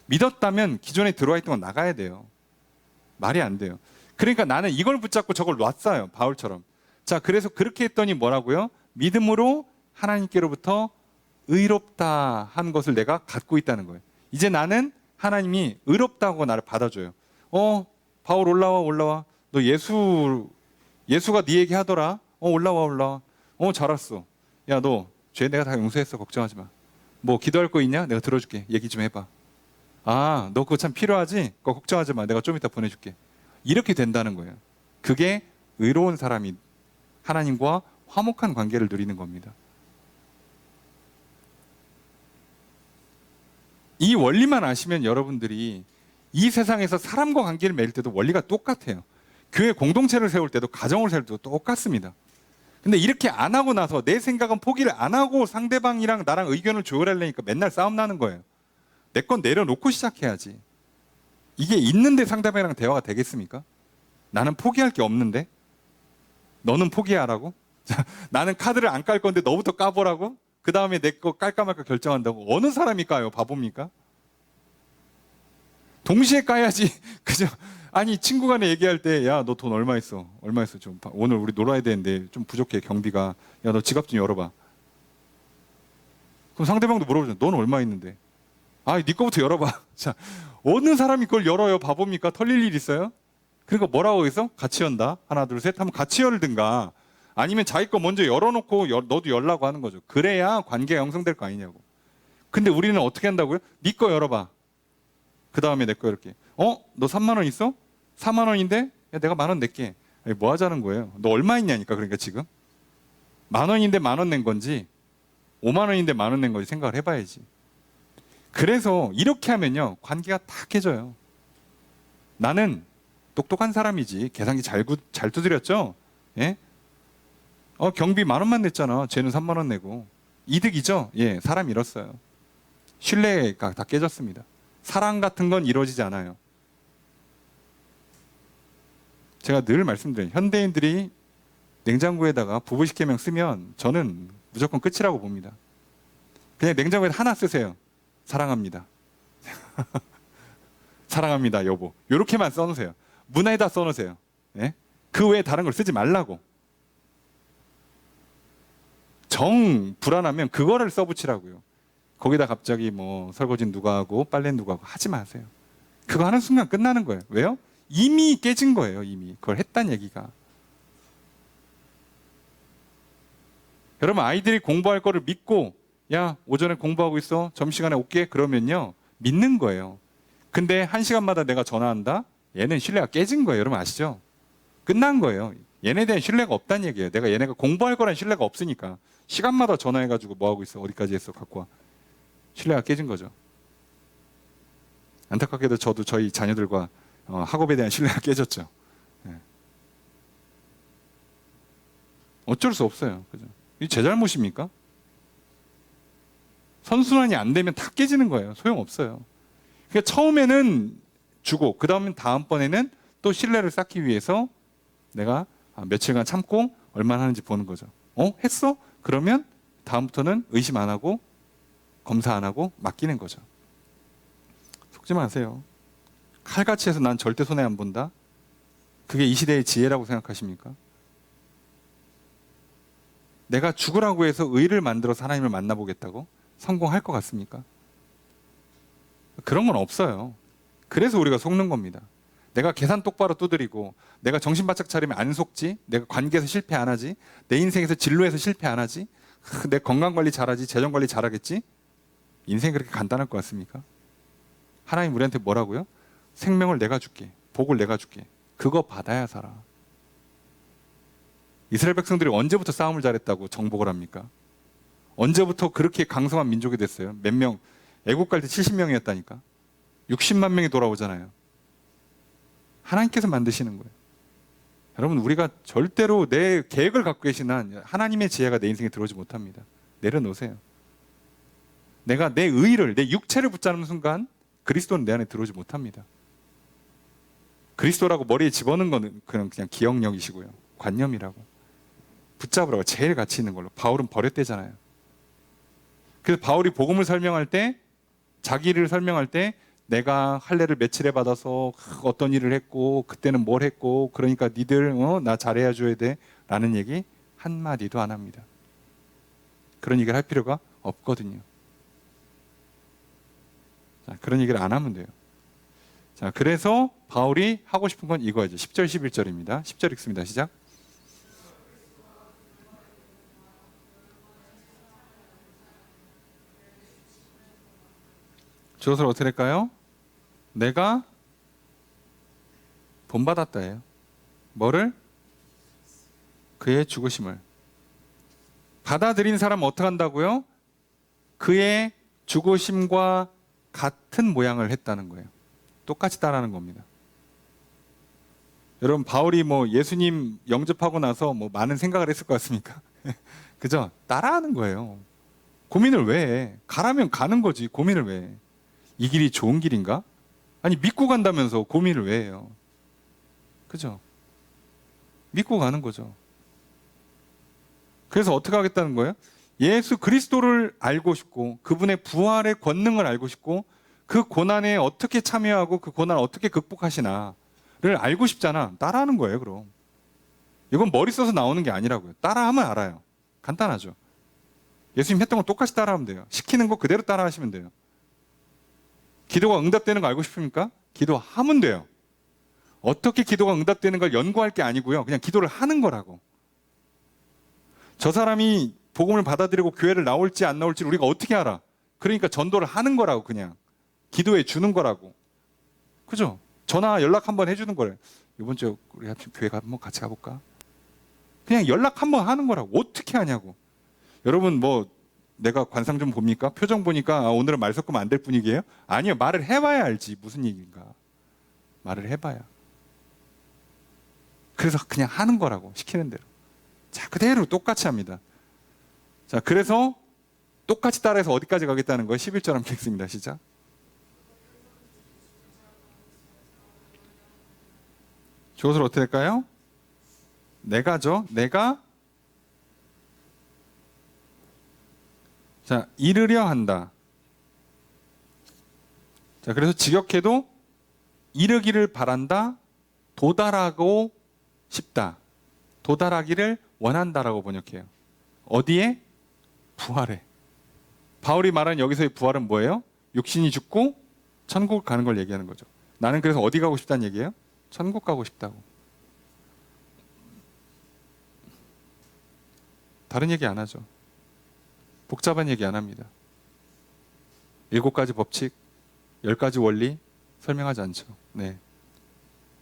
믿었다면 기존에 들어와 있던 건 나가야 돼요. 말이 안 돼요. 그러니까 나는 이걸 붙잡고 저걸 놨어요. 바울처럼. 자, 그래서 그렇게 했더니 뭐라고요? 믿음으로 하나님께로부터 의롭다 한 것을 내가 갖고 있다는 거예요. 이제 나는 하나님이 의롭다고 나를 받아줘요. 바울 올라와. 너 예수가 네 얘기 하더라. 올라와. 잘 왔어. 야, 너 죄 내가 다 용서했어. 걱정하지 마. 뭐 기도할 거 있냐? 내가 들어줄게. 얘기 좀 해봐. 아, 너 그거 참 필요하지? 그거 걱정하지 마. 내가 좀 이따 보내줄게. 이렇게 된다는 거예요. 그게 의로운 사람이 하나님과 화목한 관계를 누리는 겁니다. 이 원리만 아시면 여러분들이 이 세상에서 사람과 관계를 맺을 때도 원리가 똑같아요. 교회 공동체를 세울 때도 가정을 세울 때도 똑같습니다. 근데 이렇게 안 하고 나서 내 생각은 포기를 안 하고 상대방이랑 나랑 의견을 조율하려니까 맨날 싸움 나는 거예요. 내 건 내려놓고 시작해야지. 이게 있는데 상대방이랑 대화가 되겠습니까? 나는 포기할 게 없는데? 너는 포기하라고? 나는 카드를 안 깔 건데 너부터 까보라고? 그 다음에 내 거 깔까 말까 결정한다고? 어느 사람이 까요? 바보입니까? 동시에 까야지. 그죠? 아니, 친구 간에 얘기할 때, 야, 너 돈 얼마 있어? 좀, 오늘 우리 놀아야 되는데 좀 부족해, 경비가. 야, 너 지갑 좀 열어봐. 그럼 상대방도 물어보죠. 넌 얼마 있는데? 아, 네 거부터 열어봐. 자, 어느 사람이 그걸 열어요? 바보입니까? 털릴 일 있어요? 그러니까 뭐라고 해서? 같이 연다. 하나, 둘, 셋 하면 같이 열든가. 아니면 자기 거 먼저 열어놓고 너도 열라고 하는 거죠. 그래야 관계가 형성될 거 아니냐고. 근데 우리는 어떻게 한다고요? 네 거 열어봐. 그 다음에 내 거 이렇게. 너 3만 원 있어? 4만 원인데? 야, 내가 1만 원 낼게. 아니, 뭐 하자는 거예요? 너 얼마 있냐니까. 그러니까 지금 1만 원인데 1만 원 낸 건지 5만 원인데 1만 원 낸 건지 생각을 해봐야지. 그래서 이렇게 하면요 관계가 다 깨져요. 나는 똑똑한 사람이지. 계산기 잘 두드렸죠? 예? 경비 1만 원만 냈잖아. 쟤는 3만 원 내고. 이득이죠? 예, 사람 잃었어요. 신뢰가 다 깨졌습니다. 사랑 같은 건 이루어지지 않아요. 제가 늘 말씀드려요. 현대인들이 냉장고에다가 부부식계명 쓰면 저는 무조건 끝이라고 봅니다. 그냥 냉장고에 하나 쓰세요. 사랑합니다. 사랑합니다, 여보. 이렇게만 써놓으세요. 문에다 써놓으세요. 예? 그 외에 다른 걸 쓰지 말라고. 정 불안하면 그거를 써붙이라고요. 거기다 갑자기 뭐 설거지는 누가 하고 빨래는 누가 하고 하지 마세요. 그거 하는 순간 끝나는 거예요. 왜요? 이미 깨진 거예요. 이미 그걸 했단 얘기가. 여러분 아이들이 공부할 거를 믿고 야 오전에 공부하고 있어 점심시간에 올게 그러면요 믿는 거예요. 근데 1시간마다 내가 전화한다? 얘는 신뢰가 깨진 거예요. 여러분 아시죠? 끝난 거예요. 얘네에 대한 신뢰가 없다는 얘기예요. 내가 얘네가 공부할 거란 신뢰가 없으니까 시간마다 전화해가지고 뭐하고 있어? 어디까지 했어? 갖고 와. 신뢰가 깨진 거죠. 안타깝게도 저도 저희 자녀들과 학업에 대한 신뢰가 깨졌죠. 네. 어쩔 수 없어요. 그죠? 이게 제 잘못입니까? 선순환이 안 되면 다 깨지는 거예요. 소용없어요. 그러니까 처음에는 주고 그 다음번에는 또 신뢰를 쌓기 위해서 내가 며칠간 참고 얼마나 하는지 보는 거죠. 했어? 그러면 다음부터는 의심 안 하고 검사 안 하고 맡기는 거죠. 속지 마세요. 칼같이 해서 난 절대 손해 안 본다. 그게 이 시대의 지혜라고 생각하십니까? 내가 죽으라고 해서 의를 만들어서 하나님을 만나보겠다고? 성공할 것 같습니까? 그런 건 없어요. 그래서 우리가 속는 겁니다. 내가 계산 똑바로 두드리고, 내가 정신 바짝 차리면 안 속지, 내가 관계에서 실패 안 하지, 내 인생에서 진로에서 실패 안 하지, 내 건강 관리 잘하지, 재정 관리 잘하겠지. 인생이 그렇게 간단할 것 같습니까? 하나님 우리한테 뭐라고요? 생명을 내가 줄게, 복을 내가 줄게. 그거 받아야 살아. 이스라엘 백성들이 언제부터 싸움을 잘했다고 정복을 합니까? 언제부터 그렇게 강성한 민족이 됐어요? 몇 명, 애국 갈 때 70명이었다니까. 60만 명이 돌아오잖아요. 하나님께서 만드시는 거예요. 여러분, 우리가 절대로 내 계획을 갖고 계신 한 하나님의 지혜가 내 인생에 들어오지 못합니다. 내려놓으세요. 내가 내 의를, 내 육체를 붙잡는 순간 그리스도는 내 안에 들어오지 못합니다. 그리스도라고 머리에 집어넣은 거는 그냥 기억력이시고요. 관념이라고. 붙잡으라고, 제일 가치 있는 걸로. 바울은 버렸대잖아요. 그래서 바울이 복음을 설명할 때, 자기를 설명할 때, 내가 할례를 며칠에 받아서 어떤 일을 했고, 그때는 뭘 했고, 그러니까 니들 나 잘해야 줘야 돼 라는 얘기 한마디도 안 합니다. 그런 얘기를 할 필요가 없거든요. 자, 그런 얘기를 안 하면 돼요. 자, 그래서 바울이 하고 싶은 건 이거죠. 10절 11절입니다. 10절 읽습니다. 시작. 주어서 어떻게 될까요? 내가 본받았다예요. 뭐를? 그의 죽으심을. 받아들인 사람은 어떻게 한다고요? 그의 죽으심과 같은 모양을 했다는 거예요. 똑같이 따라하는 겁니다. 여러분, 바울이 뭐 예수님 영접하고 나서 뭐 많은 생각을 했을 것 같습니까? 그죠? 따라하는 거예요. 고민을 왜 해? 가라면 가는 거지. 고민을 왜 해? 이 길이 좋은 길인가? 아니, 믿고 간다면서 고민을 왜 해요? 그죠? 믿고 가는 거죠. 그래서 어떻게 하겠다는 거예요? 예수 그리스도를 알고 싶고, 그분의 부활의 권능을 알고 싶고, 그 고난에 어떻게 참여하고 그 고난을 어떻게 극복하시나를 알고 싶잖아. 따라하는 거예요. 그럼 이건 머리 써서 나오는 게 아니라고요. 따라하면 알아요. 간단하죠. 예수님 했던 거 똑같이 따라하면 돼요. 시키는 거 그대로 따라하시면 돼요. 기도가 응답되는 거 알고 싶습니까? 기도하면 돼요. 어떻게 기도가 응답되는 걸 연구할 게 아니고요. 그냥 기도를 하는 거라고. 저 사람이 복음을 받아들이고 교회를 나올지 안 나올지 우리가 어떻게 알아? 그러니까 전도를 하는 거라고. 그냥 기도해 주는 거라고. 그죠? 전화 연락 한번 해주는 거래. 이번 주에 우리 교회 한번 같이 가볼까? 그냥 연락 한번 하는 거라고. 어떻게 하냐고. 여러분, 뭐 내가 관상 좀 봅니까? 표정 보니까 오늘은 말 섞으면 안 될 분위기예요? 아니요. 말을 해봐야 알지. 무슨 얘기인가. 말을 해봐야. 그래서 그냥 하는 거라고. 시키는 대로. 자, 그대로 똑같이 합니다. 자, 그래서 똑같이 따라해서 어디까지 가겠다는 거예요? 11절 함께 읽습니다. 시작. 주어서 어떻게 될까요? 내가죠. 내가 자, 이르려 한다. 자, 그래서 직역해도 이르기를 바란다, 도달하고 싶다, 도달하기를 원한다라고 번역해요. 어디에? 부활에. 바울이 말하는 여기서의 부활은 뭐예요? 육신이 죽고 천국 가는 걸 얘기하는 거죠. 나는 그래서 어디 가고 싶다는 얘기예요? 천국 가고 싶다고. 다른 얘기 안 하죠. 복잡한 얘기 안 합니다. 7가지 법칙, 10가지 원리 설명하지 않죠. 네.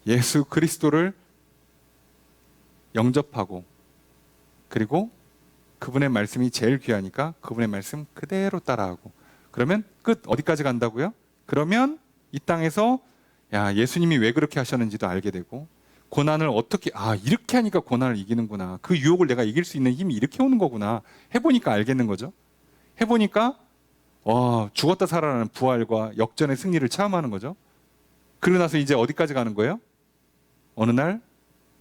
예수 그리스도를 영접하고, 그리고 그분의 말씀이 제일 귀하니까 그분의 말씀 그대로 따라하고, 그러면 끝 어디까지 간다고요? 그러면 이 땅에서 야, 예수님이 왜 그렇게 하셨는지도 알게 되고, 고난을 어떻게, 이렇게 하니까 고난을 이기는구나, 그 유혹을 내가 이길 수 있는 힘이 이렇게 오는 거구나 해보니까 알겠는 거죠. 해보니까 죽었다 살아나는 부활과 역전의 승리를 체험하는 거죠. 그러고 나서 이제 어디까지 가는 거예요? 어느 날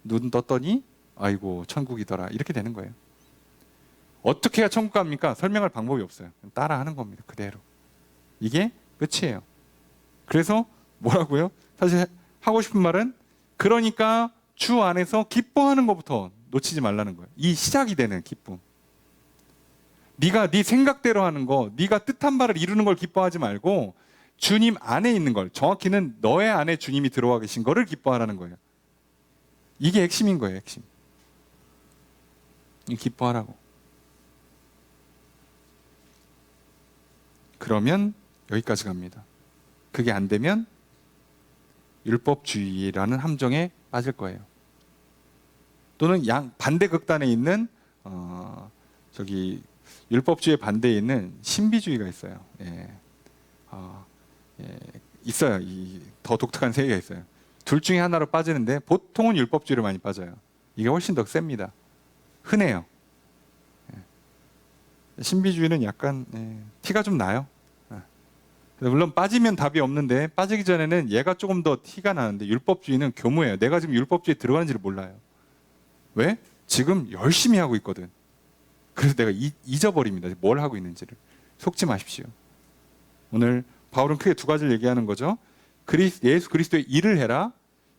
눈 떴더니 아이고 천국이더라, 이렇게 되는 거예요. 어떻게 해야 천국 갑니까? 설명할 방법이 없어요. 따라하는 겁니다. 그대로. 이게 끝이에요. 그래서 뭐라고요? 사실 하고 싶은 말은, 그러니까 주 안에서 기뻐하는 것부터 놓치지 말라는 거예요. 이 시작이 되는 기쁨. 네가 네 생각대로 하는 거, 네가 뜻한 바를 이루는 걸 기뻐하지 말고, 주님 안에 있는 걸, 정확히는 너의 안에 주님이 들어와 계신 거를 기뻐하라는 거예요. 이게 핵심인 거예요, 핵심. 기뻐하라고. 그러면 여기까지 갑니다. 그게 안 되면 율법주의라는 함정에 빠질 거예요. 또는 반대 극단에 있는 율법주의 반대에 있는 신비주의가 있어요. 있어요. 더 독특한 세계가 있어요. 둘 중에 하나로 빠지는데 보통은 율법주의로 많이 빠져요. 이게 훨씬 더 셉니다. 흔해요. 신비주의는 약간 티가 좀 나요. 물론 빠지면 답이 없는데 빠지기 전에는 얘가 조금 더 티가 나는데 율법주의는 교묘해요. 내가 지금 율법주의에 들어가는지를 몰라요. 왜? 지금 열심히 하고 있거든. 그래서 내가 잊어버립니다. 뭘 하고 있는지를. 속지 마십시오. 오늘 바울은 크게 두 가지를 얘기하는 거죠. 예수 그리스도의 일을 해라.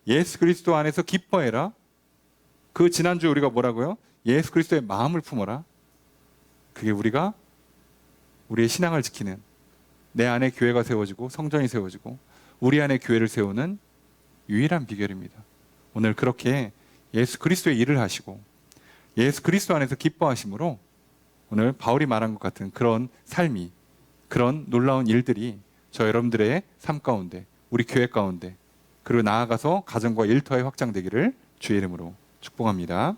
예수 그리스도 안에서 기뻐해라. 그 지난주에 우리가 뭐라고요? 예수 그리스도의 마음을 품어라. 그게 우리가 우리의 신앙을 지키는, 내 안에 교회가 세워지고 성전이 세워지고 우리 안에 교회를 세우는 유일한 비결입니다. 오늘 그렇게 예수 그리스도의 일을 하시고 예수 그리스도 안에서 기뻐하심으로 오늘 바울이 말한 것 같은 그런 삶이, 그런 놀라운 일들이 저 여러분들의 삶 가운데, 우리 교회 가운데, 그리고 나아가서 가정과 일터에 확장되기를 주의 이름으로 축복합니다.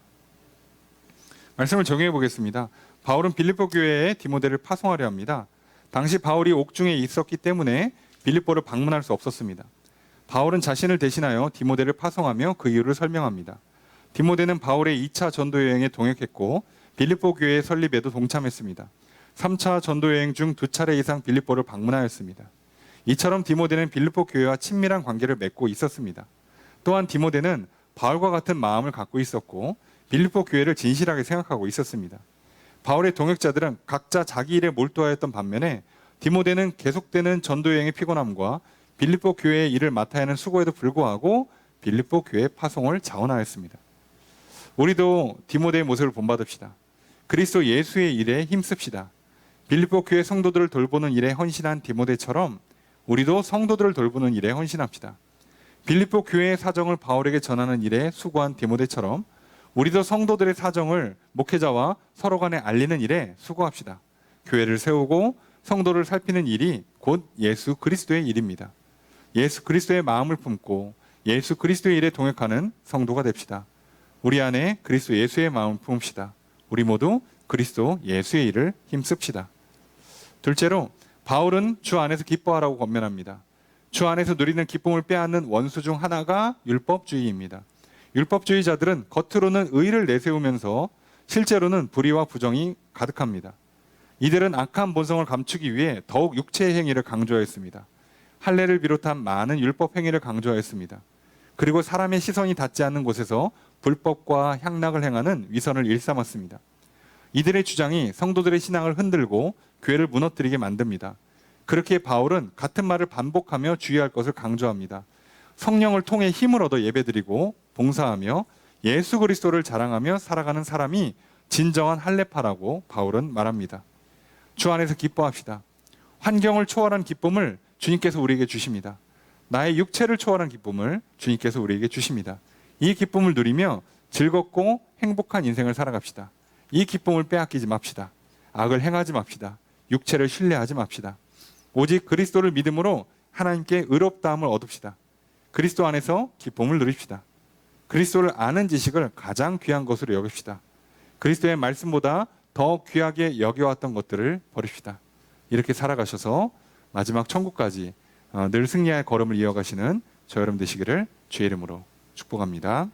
말씀을 정리해 보겠습니다. 바울은 빌립보 교회에 디모데를 파송하려 합니다. 당시 바울이 옥중에 있었기 때문에 빌립보를 방문할 수 없었습니다. 바울은 자신을 대신하여 디모데를 파송하며 그 이유를 설명합니다. 디모데는 바울의 2차 전도 여행에 동역했고 빌립보 교회의 설립에도 동참했습니다. 3차 전도 여행 중 2차례 이상 빌립보를 방문하였습니다. 이처럼 디모데는 빌립보 교회와 친밀한 관계를 맺고 있었습니다. 또한 디모데는 바울과 같은 마음을 갖고 있었고 빌립보 교회를 진실하게 생각하고 있었습니다. 바울의 동역자들은 각자 자기 일에 몰두하였던 반면에 디모데는 계속되는 전도 여행의 피곤함과 빌립보 교회의 일을 맡아야 하는 수고에도 불구하고 빌립보 교회 파송을 자원하였습니다. 우리도 디모데의 모습을 본받읍시다. 그리스도 예수의 일에 힘씁시다. 빌립보 교회 성도들을 돌보는 일에 헌신한 디모데처럼 우리도 성도들을 돌보는 일에 헌신합시다. 빌립보 교회의 사정을 바울에게 전하는 일에 수고한 디모데처럼 우리도 성도들의 사정을 목회자와 서로 간에 알리는 일에 수고합시다. 교회를 세우고 성도를 살피는 일이 곧 예수 그리스도의 일입니다. 예수 그리스도의 마음을 품고 예수 그리스도의 일에 동역하는 성도가 됩시다. 우리 안에 그리스도 예수의 마음을 품읍시다. 우리 모두 그리스도 예수의 일을 힘씁시다. 둘째로 바울은 주 안에서 기뻐하라고 권면합니다. 주 안에서 누리는 기쁨을 빼앗는 원수 중 하나가 율법주의입니다. 율법주의자들은 겉으로는 의를 내세우면서 실제로는 불의와 부정이 가득합니다. 이들은 악한 본성을 감추기 위해 더욱 육체의 행위를 강조하였습니다. 할례를 비롯한 많은 율법 행위를 강조하였습니다. 그리고 사람의 시선이 닿지 않는 곳에서 불법과 향락을 행하는 위선을 일삼았습니다. 이들의 주장이 성도들의 신앙을 흔들고 교회를 무너뜨리게 만듭니다. 그렇게 바울은 같은 말을 반복하며 주의할 것을 강조합니다. 성령을 통해 힘을 얻어 예배드리고 봉사하며 예수 그리스도를 자랑하며 살아가는 사람이 진정한 할례파라고 바울은 말합니다. 주 안에서 기뻐합시다. 환경을 초월한 기쁨을 주님께서 우리에게 주십니다. 나의 육체를 초월한 기쁨을 주님께서 우리에게 주십니다. 이 기쁨을 누리며 즐겁고 행복한 인생을 살아갑시다. 이 기쁨을 빼앗기지 맙시다. 악을 행하지 맙시다. 육체를 신뢰하지 맙시다. 오직 그리스도를 믿음으로 하나님께 의롭다함을 얻읍시다. 그리스도 안에서 기쁨을 누립시다. 그리스도를 아는 지식을 가장 귀한 것으로 여깁시다. 그리스도의 말씀보다 더 귀하게 여겨왔던 것들을 버립시다. 이렇게 살아가셔서 마지막 천국까지 늘 승리의 걸음을 이어가시는 저 여러분 되시기를 주의 이름으로 축복합니다.